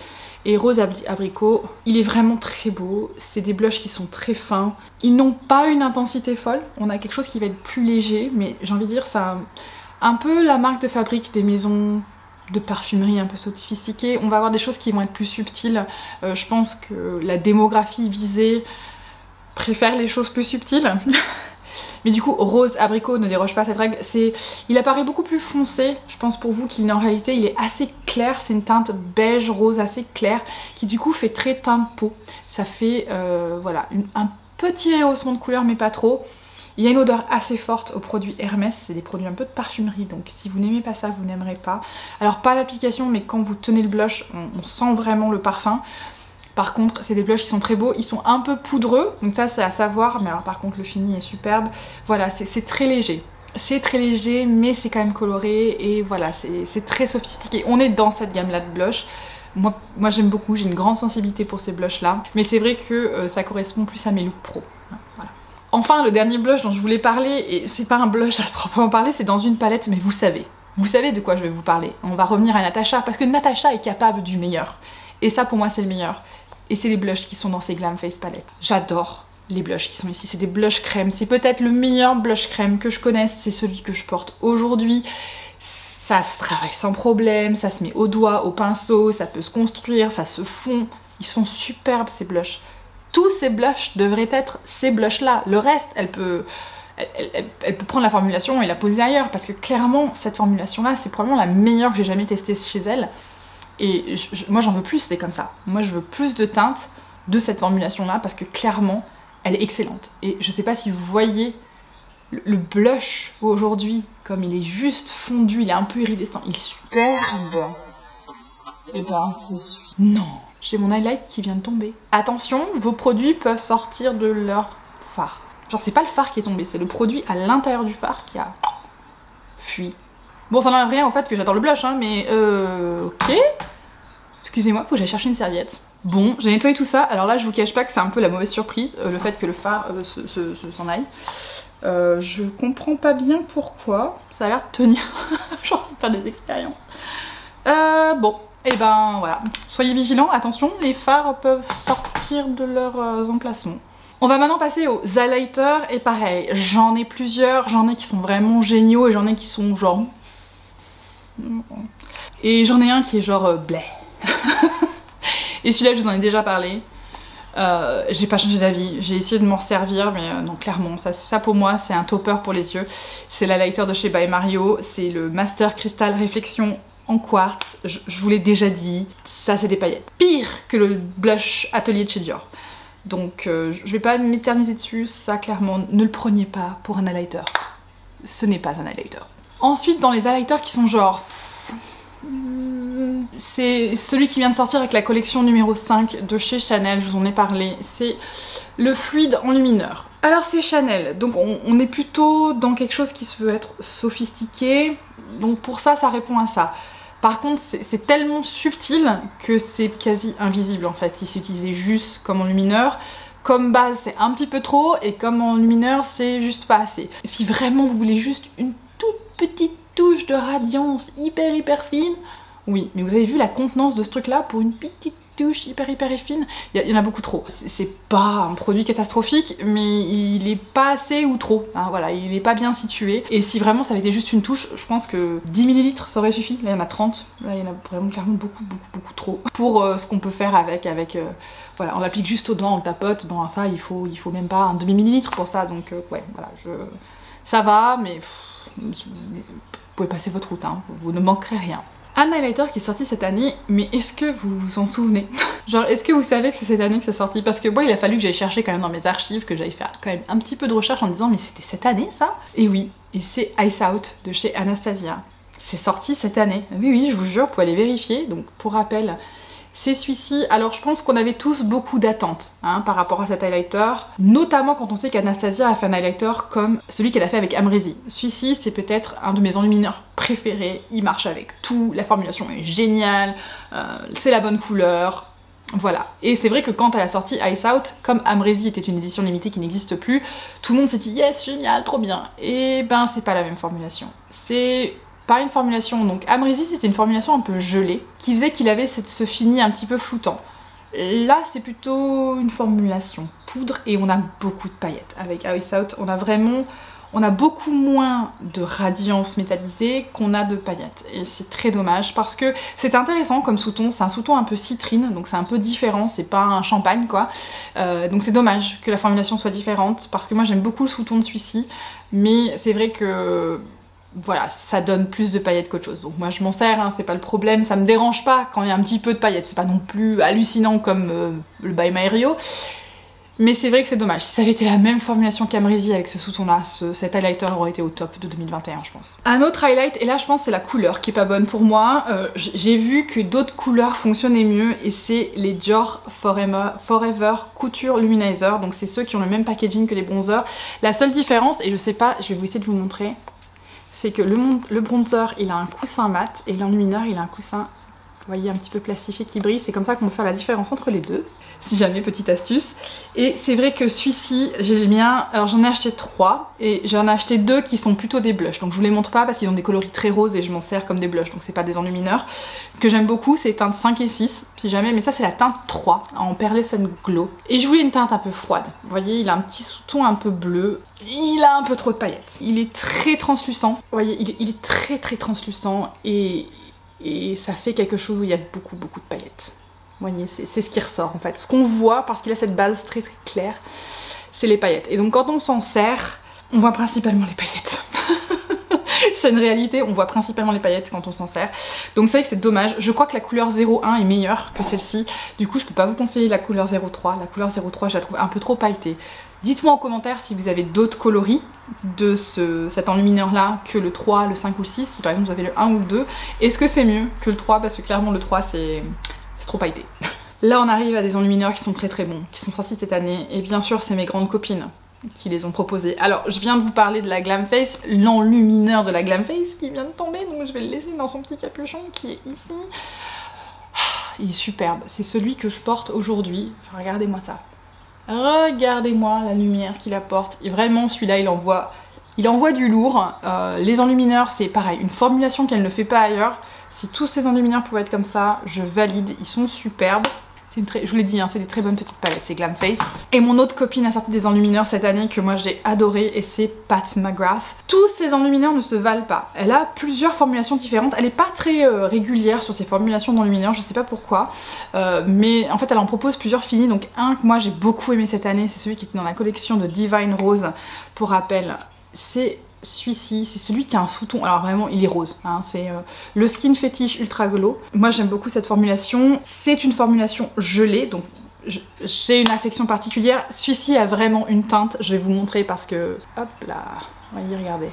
Et Rose Abricot, il est vraiment très beau, c'est des blushs qui sont très fins. Ils n'ont pas une intensité folle, on a quelque chose qui va être plus léger, mais j'ai envie de dire ça un peu la marque de fabrique des maisons de parfumerie un peu sophistiquées. On va avoir des choses qui vont être plus subtiles. Je pense que la démographie visée préfère les choses plus subtiles. Mais du coup, Rose Abricot ne déroge pas à cette règle. Il apparaît beaucoup plus foncé, je pense pour vous, qu'il en réalité il est assez clair. C'est une teinte beige rose assez claire qui du coup fait très teinte peau. Ça fait voilà, un petit rehaussement de couleur mais pas trop. Il y a une odeur assez forte aux produits Hermès, c'est des produits un peu de parfumerie, donc si vous n'aimez pas ça, vous n'aimerez pas. Alors pas l'application, mais quand vous tenez le blush, on sent vraiment le parfum. Par contre, c'est des blushs qui sont très beaux, ils sont un peu poudreux, donc ça c'est à savoir, mais alors par contre le fini est superbe. Voilà, c'est très léger. C'est très léger, mais c'est quand même coloré, et voilà, c'est très sophistiqué. On est dans cette gamme-là de blush. Moi j'aime beaucoup, j'ai une grande sensibilité pour ces blushs-là, mais c'est vrai que ça correspond plus à mes looks pro. Voilà. Enfin, le dernier blush dont je voulais parler, et c'est pas un blush à proprement parler, c'est dans une palette, mais vous savez de quoi je vais vous parler. On va revenir à Natasha, parce que Natasha est capable du meilleur. Et ça pour moi c'est le meilleur. Et c'est les blushs qui sont dans ces Glam Face palettes. J'adore les blushs qui sont ici, c'est des blushs crème. C'est peut-être le meilleur blush crème que je connaisse, c'est celui que je porte aujourd'hui. Ça se travaille sans problème, ça se met au doigt, au pinceau, ça peut se construire, ça se fond. Ils sont superbes ces blushs. Tous ces blushs devraient être ces blushs là. Le reste, elle peut prendre la formulation et la poser ailleurs, parce que clairement cette formulation là c'est probablement la meilleure que j'ai jamais testée chez elle. Et moi j'en veux plus, c'est comme ça. Moi je veux plus de teintes de cette formulation là parce que clairement elle est excellente. Et je sais pas si vous voyez le blush aujourd'hui, comme il est juste fondu, il est un peu iridescent, il est superbe. Et ben c'est celui... Non, j'ai mon highlight qui vient de tomber. Attention, vos produits peuvent sortir de leur fard. Genre c'est pas le fard qui est tombé, c'est le produit à l'intérieur du fard qui a fui. Bon, ça n'enlève rien au fait que j'adore le blush, hein, mais ok. Excusez-moi, faut que j'aille chercher une serviette. Bon, j'ai nettoyé tout ça. Alors là, je vous cache pas que c'est un peu la mauvaise surprise, le fait que le fard s'en aille. Je comprends pas bien pourquoi. Ça a l'air de tenir. J'ai envie de faire des expériences. Bon, et ben voilà. Soyez vigilants, attention, les fards peuvent sortir de leurs emplacements. On va maintenant passer aux highlighters et pareil, j'en ai plusieurs, j'en ai qui sont vraiment géniaux et j'en ai qui sont genre Et j'en ai un qui est genre bleh. Et celui-là, je vous en ai déjà parlé. J'ai pas changé d'avis, j'ai essayé de m'en servir, mais non, clairement, ça pour moi, c'est un topper pour les yeux. C'est l'highlighter de chez By Mario, c'est le Master Crystal Réflexion en quartz. Je vous l'ai déjà dit, ça c'est des paillettes. Pire que le blush Atelier de chez Dior. Donc je vais pas m'éterniser dessus, ça clairement, ne le preniez pas pour un highlighter. Ce n'est pas un highlighter. Ensuite, dans les highlighters qui sont genre... c'est celui qui vient de sortir avec la collection numéro 5 de chez Chanel, je vous en ai parlé, c'est le fluide enlumineur. Alors c'est Chanel, donc on est plutôt dans quelque chose qui se veut être sophistiqué, donc pour ça, ça répond à ça. Par contre, c'est tellement subtil que c'est quasi invisible en fait, il s'utilisait juste comme enlumineur. Comme base, c'est un petit peu trop, et comme enlumineur, c'est juste pas assez. Si vraiment vous voulez juste une toute petite touche de radiance hyper fine, oui, mais vous avez vu la contenance de ce truc là pour une petite touche hyper fine, il y en a beaucoup trop. C'est pas un produit catastrophique, mais il est pas assez ou trop, hein, voilà, il est pas bien situé. Et si vraiment ça avait été juste une touche, je pense que 10 ml ça aurait suffi. Là il y en a 30, là il y en a vraiment clairement beaucoup trop. Pour ce qu'on peut faire avec voilà, on l'applique juste aux dents, on le tapote, bon ça il faut même pas un demi millilitre pour ça, donc ouais, voilà, ça va, mais vous pouvez passer votre route, hein, vous ne manquerez rien. Un highlighter qui est sorti cette année, mais est-ce que vous vous en souvenez? Genre, est-ce que vous savez que c'est cette année que c'est sorti? Parce que moi, il a fallu que j'aille chercher quand même dans mes archives, que j'aille faire quand même un petit peu de recherche en me disant mais c'était cette année ça? Et oui, et c'est Ice Out de chez Anastasia. C'est sorti cette année. Oui, je vous jure, vous pouvez aller vérifier. Donc, pour rappel, c'est celui-ci. Alors je pense qu'on avait tous beaucoup d'attentes hein, par rapport à cet highlighter, notamment quand on sait qu'Anastasia a fait un highlighter comme celui qu'elle a fait avec Amrezy. Celui-ci c'est peut-être un de mes enlumineurs préférés, il marche avec tout, la formulation est géniale, c'est la bonne couleur, voilà. Et c'est vrai que quand elle a sorti Ice Out, comme Amrezy était une édition limitée qui n'existe plus, tout le monde s'est dit yes, génial, trop bien. Et ben c'est pas la même formulation. C'est pas une formulation, donc Amrezy c'était une formulation un peu gelée, qui faisait qu'il avait ce fini un petit peu floutant. Là c'est plutôt une formulation poudre et on a beaucoup de paillettes. Avec Ice Out on a beaucoup moins de radiance métallisée qu'on a de paillettes. Et c'est très dommage parce que c'est intéressant comme sous-ton, c'est un sous-ton un peu citrine, donc c'est un peu différent, c'est pas un champagne quoi. Donc c'est dommage que la formulation soit différente parce que moi j'aime beaucoup le sous-ton de celui-ci, mais c'est vrai que voilà, ça donne plus de paillettes qu'autre chose. Donc moi je m'en sers, hein, c'est pas le problème, ça me dérange pas quand il y a un petit peu de paillettes, c'est pas non plus hallucinant comme le By Mario. Mais c'est vrai que c'est dommage. Si ça avait été la même formulation qu'Amrezy avec ce sous-ton là, cet highlighter aurait été au top de 2021 je pense. Un autre highlight, et là je pense c'est la couleur qui est pas bonne pour moi. J'ai vu que d'autres couleurs fonctionnaient mieux et c'est les Dior Forever Couture Luminizer. Donc c'est ceux qui ont le même packaging que les bronzers. La seule différence, et je sais pas, je vais essayer de vous montrer, c'est que le bronzer il a un coussin mat et l'enlumineur il a un coussin, vous voyez, un petit peu plastifié qui brille. C'est comme ça qu'on peut faire la différence entre les deux, si jamais, petite astuce. Et c'est vrai que celui-ci, j'ai le mien, alors j'en ai acheté 3 et j'en ai acheté 2 qui sont plutôt des blushs. Donc je vous les montre pas parce qu'ils ont des coloris très roses et je m'en sers comme des blushs, donc c'est pas des enlumineurs. Que j'aime beaucoup, c'est teinte 5 et 6, si jamais, mais ça c'est la teinte 3 en Pearlescent Glow. Et je voulais une teinte un peu froide. Vous voyez, il a un petit sous-ton un peu bleu. Il a un peu trop de paillettes. Il est très translucent. Vous voyez, il est très translucent et ça fait quelque chose où il y a beaucoup de paillettes. Vous voyez, c'est ce qui ressort en fait. Ce qu'on voit, parce qu'il a cette base très claire, c'est les paillettes. Et donc quand on s'en sert, on voit principalement les paillettes. C'est une réalité, on voit principalement les paillettes quand on s'en sert. Donc c'est vrai que c'est dommage. Je crois que la couleur 01 est meilleure que celle-ci. Du coup, je peux pas vous conseiller la couleur 03. La couleur 03, je la trouve un peu trop pailletée. Dites-moi en commentaire si vous avez d'autres coloris de cet enlumineur là que le 3, le 5 ou le 6. Si par exemple vous avez le 1 ou le 2, est-ce que c'est mieux que le 3? Parce que clairement le 3 c'est trop pailleté. Là on arrive à des enlumineurs qui sont très bons, qui sont sortis cette année. Et bien sûr c'est mes grandes copines qui les ont proposés. Alors je viens de vous parler de la Glam Face, l'enlumineur de la Glam Face qui vient de tomber. Donc je vais le laisser dans son petit capuchon qui est ici. Il est superbe. C'est celui que je porte aujourd'hui. Enfin, regardez-moi ça. Regardez-moi la lumière qu'il apporte. Et vraiment celui-là il envoie du lourd. Les enlumineurs c'est pareil, une formulation qu'elle ne fait pas ailleurs. Si tous ces enlumineurs pouvaient être comme ça, je valide, ils sont superbes. je vous l'ai dit, hein, c'est des très bonnes petites palettes, c'est Glam Face. Et mon autre copine a sorti des enlumineurs cette année que moi j'ai adoré et c'est Pat McGrath. Tous ces enlumineurs ne se valent pas. Elle a plusieurs formulations différentes. Elle est pas très régulière sur ses formulations d'enlumineurs, je sais pas pourquoi. Mais en fait elle en propose plusieurs finis. Donc un que moi j'ai beaucoup aimé cette année, c'est celui qui était dans la collection de Divine Rose. Pour rappel, c'est celui-ci, c'est celui qui a un sous-ton, alors vraiment il est rose, hein, c'est le Skin Fetish Ultra Glow. Moi j'aime beaucoup cette formulation, c'est une formulation gelée, donc j'ai une affection particulière. Celui-ci a vraiment une teinte, je vais vous montrer parce que, hop là, voyez, regardez,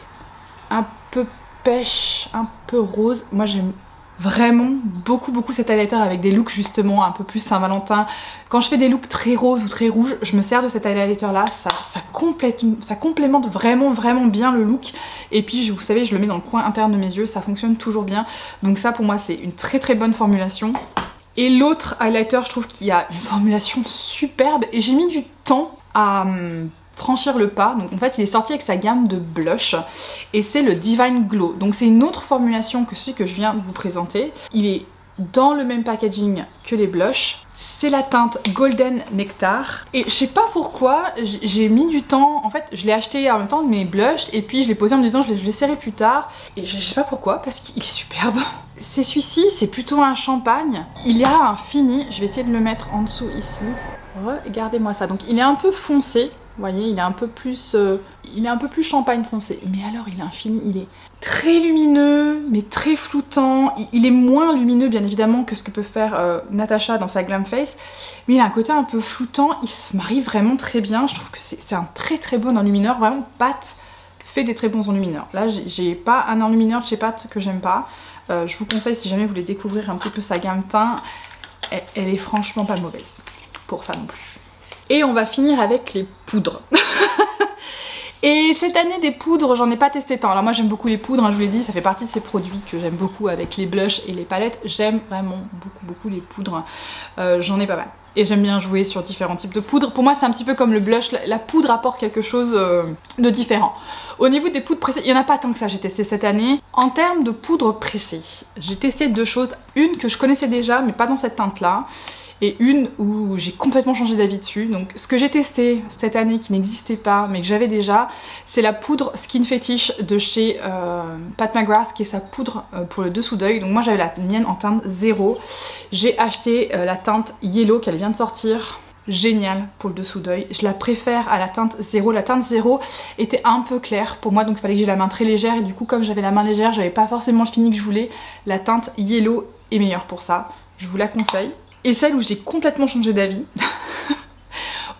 un peu pêche, un peu rose. Moi j'aime vraiment beaucoup cet highlighter avec des looks justement un peu plus Saint-Valentin. Quand je fais des looks très roses ou très rouges, je me sers de cet highlighter là, ça complémente vraiment bien le look. Et puis vous savez, je le mets dans le coin interne de mes yeux, ça fonctionne toujours bien. Donc ça pour moi c'est une très bonne formulation. Et l'autre highlighter, je trouve qu'il y a une formulation superbe et j'ai mis du temps à franchir le pas. Donc en fait il est sorti avec sa gamme de blush et c'est le Divine Glow. Donc c'est une autre formulation que celui que je viens de vous présenter. Il est dans le même packaging que les blushs. C'est la teinte Golden Nectar et je sais pas pourquoi j'ai mis du temps. En fait je l'ai acheté en même temps de mes blushs et puis je l'ai posé en me disant je l'essaierai plus tard et je sais pas pourquoi parce qu'il est superbe. C'est celui-ci, c'est plutôt un champagne. Il y a un fini, je vais essayer de le mettre en dessous ici. Regardez-moi ça. Donc il est un peu foncé. Vous voyez, il est un peu plus champagne foncé. Mais alors, il a un fini, il est très lumineux, mais très floutant. Il est moins lumineux, bien évidemment, que ce que peut faire Natasha dans sa Glam Face. Mais il a un côté un peu floutant. Il se marie vraiment très bien. Je trouve que c'est un très bon enlumineur. Vraiment, Pat fait des très bons enlumineurs. Là, j'ai pas un enlumineur de chez Pat que j'aime pas. Je vous conseille, si jamais vous voulez découvrir un petit peu sa gamme teint, elle est franchement pas mauvaise. Pour ça non plus. Et on va finir avec les poudres. Et cette année des poudres, j'en ai pas testé tant. Alors moi j'aime beaucoup les poudres, hein, je vous l'ai dit, ça fait partie de ces produits que j'aime beaucoup avec les blushs et les palettes. J'aime vraiment beaucoup les poudres. J'en ai pas mal. Et j'aime bien jouer sur différents types de poudres. Pour moi c'est un petit peu comme le blush, la poudre apporte quelque chose de différent. Au niveau des poudres pressées, il n'y en a pas tant que ça j'ai testé cette année. En termes de poudres pressées, j'ai testé deux choses. Une que je connaissais déjà mais pas dans cette teinte là. Et une où j'ai complètement changé d'avis dessus. Donc ce que j'ai testé cette année qui n'existait pas mais que j'avais déjà, c'est la poudre Skin Fetish de chez Pat McGrath, qui est sa poudre pour le dessous d'œil. Donc moi j'avais la mienne en teinte 0. J'ai acheté la teinte Yellow qu'elle vient de sortir. Génial pour le dessous d'œil. Je la préfère à la teinte 0. La teinte 0 était un peu claire pour moi, donc il fallait que j'ai la main très légère. Et du coup comme j'avais la main légère, j'avais pas forcément le fini que je voulais. La teinte Yellow est meilleure pour ça. Je vous la conseille. Et celle où j'ai complètement changé d'avis,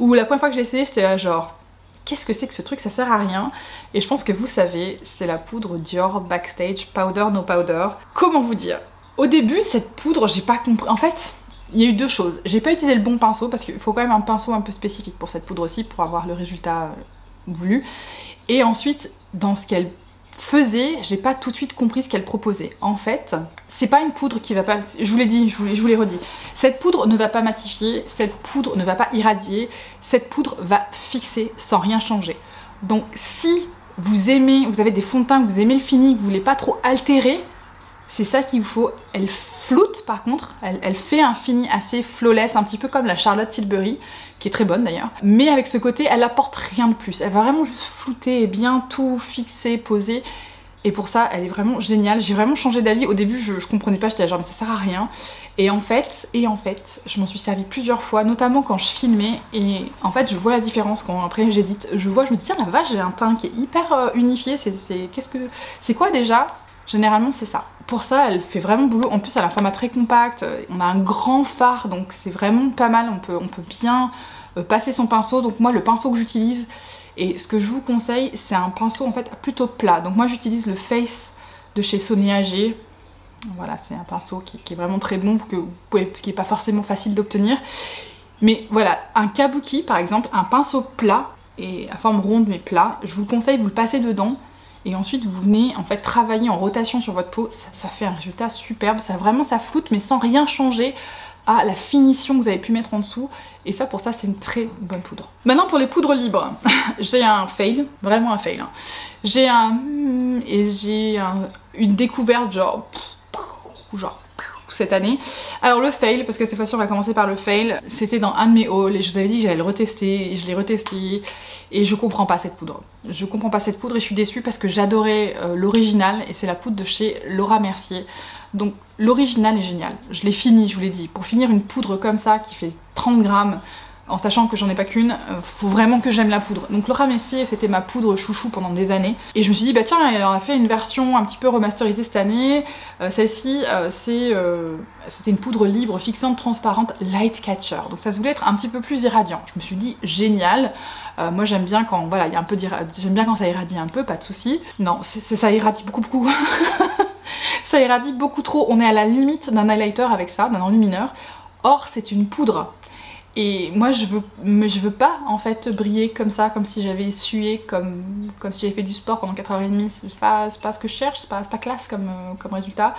où la première fois que j'ai essayé, j'étais là genre, qu'est-ce que c'est que ce truc, ça sert à rien. Et je pense que vous savez, c'est la poudre Dior Backstage Powder No Powder. Comment vous dire? Au début, cette poudre, j'ai pas compris. En fait, il y a eu deux choses. J'ai pas utilisé le bon pinceau, parce qu'il faut quand même un pinceau un peu spécifique pour cette poudre aussi, pour avoir le résultat voulu. Et ensuite, dans ce qu'elle faisait, j'ai pas tout de suite compris ce qu'elle proposait. En fait, c'est pas une poudre qui va pas, je vous l'ai dit, je vous l'ai redit, cette poudre ne va pas matifier, cette poudre ne va pas irradier, cette poudre va fixer sans rien changer. Donc si vous aimez, vous avez des fonds de teint, vous aimez le fini, que vous voulez pas trop altérer, c'est ça qu'il vous faut. Elle floute par contre, elle fait un fini assez flawless, un petit peu comme la Charlotte Tilbury, qui est très bonne d'ailleurs. Mais avec ce côté, elle apporte rien de plus. Elle va vraiment juste flouter et bien tout fixer, poser. Et pour ça, elle est vraiment géniale. J'ai vraiment changé d'avis. Au début, je comprenais pas, j'étais genre mais ça sert à rien. Et en fait, je m'en suis servi plusieurs fois, notamment quand je filmais. Et en fait, je vois la différence quand après j'édite. Je me dis tiens la vache, j'ai un teint qui est hyper unifié. C'est quoi déjà? Généralement c'est ça. Pour ça elle fait vraiment boulot. En plus elle a un format très compact, on a un grand fard donc c'est vraiment pas mal. On peut bien passer son pinceau. Donc moi le pinceau que j'utilise et ce que je vous conseille c'est un pinceau en fait plutôt plat. Donc moi j'utilise le Face de chez Sonia G. Voilà, c'est un pinceau qui est vraiment très bon, qui n'est pas forcément facile d'obtenir. Mais voilà, un kabuki par exemple, un pinceau plat et à forme ronde mais plat, je vous le conseille, vous le passez dedans. Et ensuite vous venez en fait travailler en rotation sur votre peau, ça fait un résultat superbe, ça floute mais sans rien changer à la finition que vous avez pu mettre en dessous. Et ça pour ça c'est une très bonne poudre. Maintenant pour les poudres libres, j'ai un fail, vraiment un fail. Hein. J'ai une découverte genre cette année. Alors le fail, parce que cette fois-ci on va commencer par le fail, c'était dans un de mes hauls et je vous avais dit que j'allais le retester et je l'ai retesté et je comprends pas cette poudre. Je comprends pas cette poudre et je suis déçue parce que j'adorais l'original et c'est la poudre de chez Laura Mercier. Donc l'original est génial, je l'ai fini, je vous l'ai dit. Pour finir une poudre comme ça qui fait 30 grammes, en sachant que j'en ai pas qu'une, faut vraiment que j'aime la poudre. Donc Laura Mercier, c'était ma poudre chouchou pendant des années. Et je me suis dit, bah tiens, elle en a fait une version un petit peu remasterisée cette année. Celle-ci, c'était une poudre libre, fixante, transparente, light catcher. Donc ça se voulait être un petit peu plus irradiant. Je me suis dit, génial. Moi j'aime bien quand, voilà, il y a un peu j'aime bien quand ça irradie un peu, pas de souci. Non, ça irradie beaucoup. Ça irradie beaucoup trop. On est à la limite d'un highlighter avec ça, d'un enlumineur. Or, c'est une poudre. Et moi je veux pas en fait briller comme ça, comme si j'avais sué, comme si j'avais fait du sport pendant 4h30, c'est pas ce que je cherche, c'est pas classe comme résultat.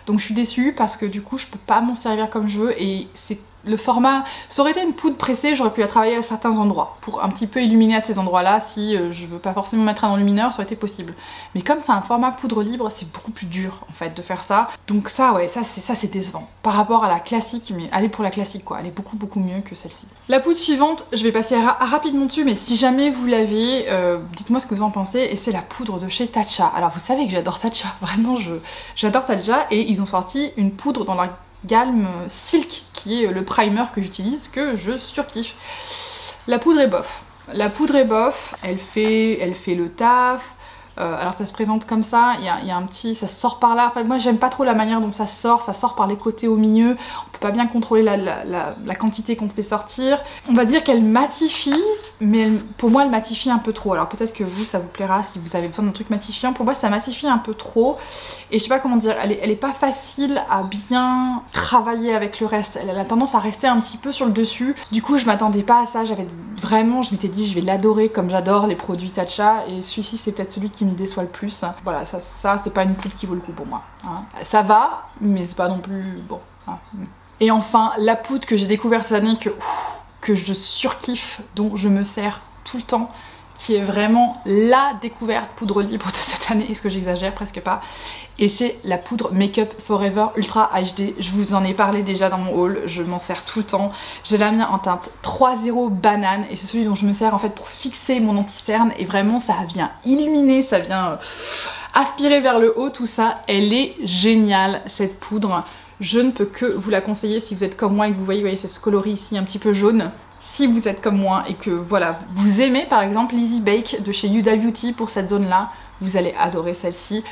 Donc je suis déçue parce que du coup je peux pas m'en servir comme je veux et c'est le format, ça aurait été une poudre pressée, j'aurais pu la travailler à certains endroits pour un petit peu illuminer à ces endroits là si je veux pas forcément mettre un enlumineur, ça aurait été possible. Mais comme c'est un format poudre libre, c'est beaucoup plus dur en fait de faire ça. Donc ça ouais, ça c'est décevant par rapport à la classique, mais allez pour la classique quoi, elle est beaucoup mieux que celle-ci. La poudre suivante, je vais passer rapidement dessus, mais si jamais vous l'avez, dites-moi ce que vous en pensez, et c'est la poudre de chez Tatcha. Alors vous savez que j'adore Tatcha, vraiment j'adore Tatcha, et ils ont sorti une poudre dans la gamme Silk, qui est le primer que j'utilise, que je surkiffe. La poudre est bof. La poudre est bof, elle fait le taf. Alors ça se présente comme ça, il y a un petit, ça sort par là. Enfin moi j'aime pas trop la manière dont ça sort par les côtés au milieu. On peut pas bien contrôler la quantité qu'on fait sortir. On va dire qu'elle matifie, mais pour moi elle matifie un peu trop. Alors peut-être que vous ça vous plaira si vous avez besoin d'un truc matifiant. Pour moi ça matifie un peu trop. Et je sais pas comment dire, elle est pas facile à bien travailler avec le reste. Elle a tendance à rester un petit peu sur le dessus. Du coup je m'attendais pas à ça. Je m'étais dit je vais l'adorer comme j'adore les produits Tatcha. Et celui-ci c'est peut-être celui qui me déçoit le plus. Voilà, ça c'est pas une poudre qui vaut le coup pour moi. Hein. Ça va, mais c'est pas non plus bon. Hein. Et enfin, la poudre que j'ai découvert cette année que je surkiffe, dont je me sers tout le temps, qui est vraiment la découverte poudre libre de cette année. Est-ce que j'exagère? Presque pas. Et c'est la poudre Make Up Forever Ultra HD. Je vous en ai parlé déjà dans mon haul, je m'en sers tout le temps. J'ai la mienne en teinte 3.0 banane et c'est celui dont je me sers en fait pour fixer mon anti-cerne et vraiment ça vient illuminer, ça vient aspirer vers le haut tout ça. Elle est géniale cette poudre. Je ne peux que vous la conseiller si vous êtes comme moi et que vous voyez c'est ce coloris ici un petit peu jaune. Si vous êtes comme moi et que voilà, vous aimez par exemple l'Easy Bake de chez Huda Beauty pour cette zone là, vous allez adorer celle-ci.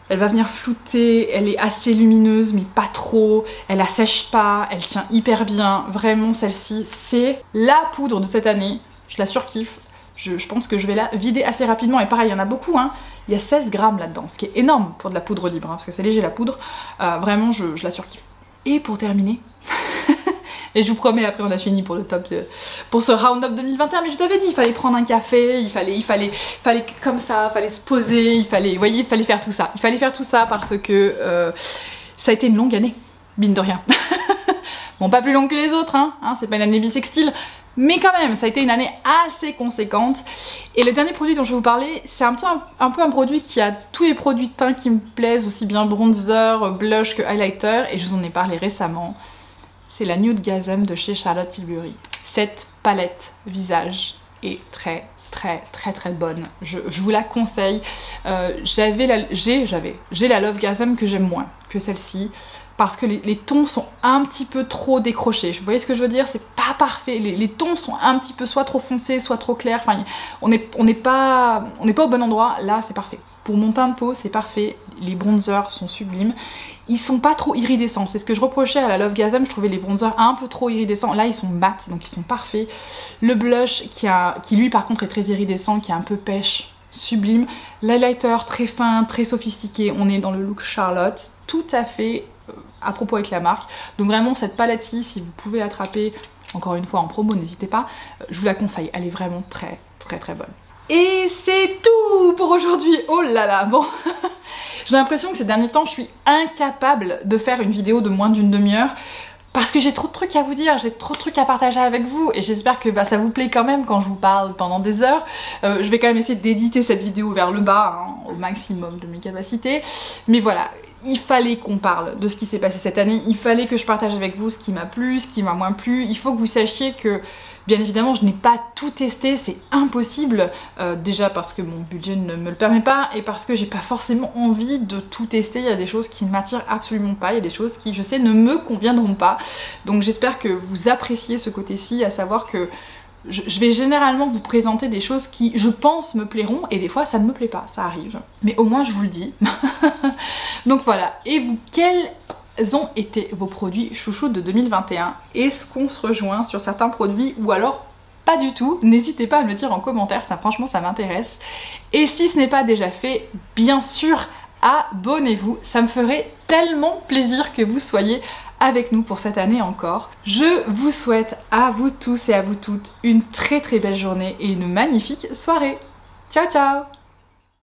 Elle va venir flouter, elle est assez lumineuse mais pas trop, elle assèche pas, elle tient hyper bien. Vraiment celle-ci c'est la poudre de cette année, je la surkiffe. Je pense que je vais la vider assez rapidement et pareil il y en a beaucoup hein. Il y a 16 grammes là-dedans, ce qui est énorme pour de la poudre libre hein, parce que c'est léger la poudre. Vraiment je la surkiffe. Et pour terminer, et je vous promets après on a fini pour le top pour ce round-up 2021, mais je t'avais dit il fallait prendre un café, il fallait comme ça, il fallait se poser, vous voyez, il fallait faire tout ça. Il fallait faire tout ça parce que ça a été une longue année, mine de rien. Bon, pas plus longue que les autres, hein c'est pas une année bisextile, mais quand même, ça a été une année assez conséquente. Et le dernier produit dont je vais vous parler, c'est un peu un produit qui a tous les produits de teint qui me plaisent, aussi bien bronzer, blush que highlighter, et je vous en ai parlé récemment. C'est la Nude Gasm de chez Charlotte Tilbury. Cette palette visage est très bonne. Je vous la conseille. J'ai la Love Gasm que j'aime moins que celle-ci. Parce que les tons sont un petit peu trop décrochés. Vous voyez ce que je veux dire? C'est pas parfait. Les tons sont un petit peu soit trop foncés, soit trop clairs. Enfin, on n'est pas au bon endroit. Là, c'est parfait. Pour mon teint de peau, c'est parfait. Les bronzers sont sublimes. Ils sont pas trop iridescents. C'est ce que je reprochais à la Love Gasm. Je trouvais les bronzers un peu trop iridescents. Là, ils sont mat, donc ils sont parfaits. Le blush qui lui, par contre, est très iridescent, qui est un peu pêche, sublime. L'highlighter très fin, très sophistiqué. On est dans le look Charlotte. Tout à fait à propos avec la marque. Donc vraiment cette palette-ci, si vous pouvez l'attraper, encore une fois en promo, n'hésitez pas, je vous la conseille, elle est vraiment très bonne. Et c'est tout pour aujourd'hui. Oh là là, bon. J'ai l'impression que ces derniers temps, je suis incapable de faire une vidéo de moins d'une demi-heure. parce que j'ai trop de trucs à vous dire, j'ai trop de trucs à partager avec vous et j'espère que ça vous plaît quand même quand je vous parle pendant des heures. Je vais quand même essayer d'éditer cette vidéo vers le bas, hein, au maximum de mes capacités. Mais voilà, il fallait qu'on parle de ce qui s'est passé cette année, il fallait que je partage avec vous ce qui m'a plu, ce qui m'a moins plu. Il faut que vous sachiez que bien évidemment, je n'ai pas tout testé, c'est impossible, déjà parce que mon budget ne me le permet pas et parce que j'ai pas forcément envie de tout tester. Il y a des choses qui ne m'attirent absolument pas, il y a des choses qui, je sais, ne me conviendront pas. Donc j'espère que vous appréciez ce côté-ci, à savoir que je vais généralement vous présenter des choses qui, je pense, me plairont et des fois ça ne me plaît pas, ça arrive. Mais au moins je vous le dis. Donc voilà, et vous, quels ont été vos produits chouchous de 2021? Est-ce qu'on se rejoint sur certains produits ou alors pas du tout? N'hésitez pas à me le dire en commentaire, ça franchement ça m'intéresse. Et si ce n'est pas déjà fait, bien sûr, abonnez-vous, ça me ferait tellement plaisir que vous soyez avec nous pour cette année encore. Je vous souhaite à vous tous et à vous toutes une très très belle journée et une magnifique soirée. Ciao ciao!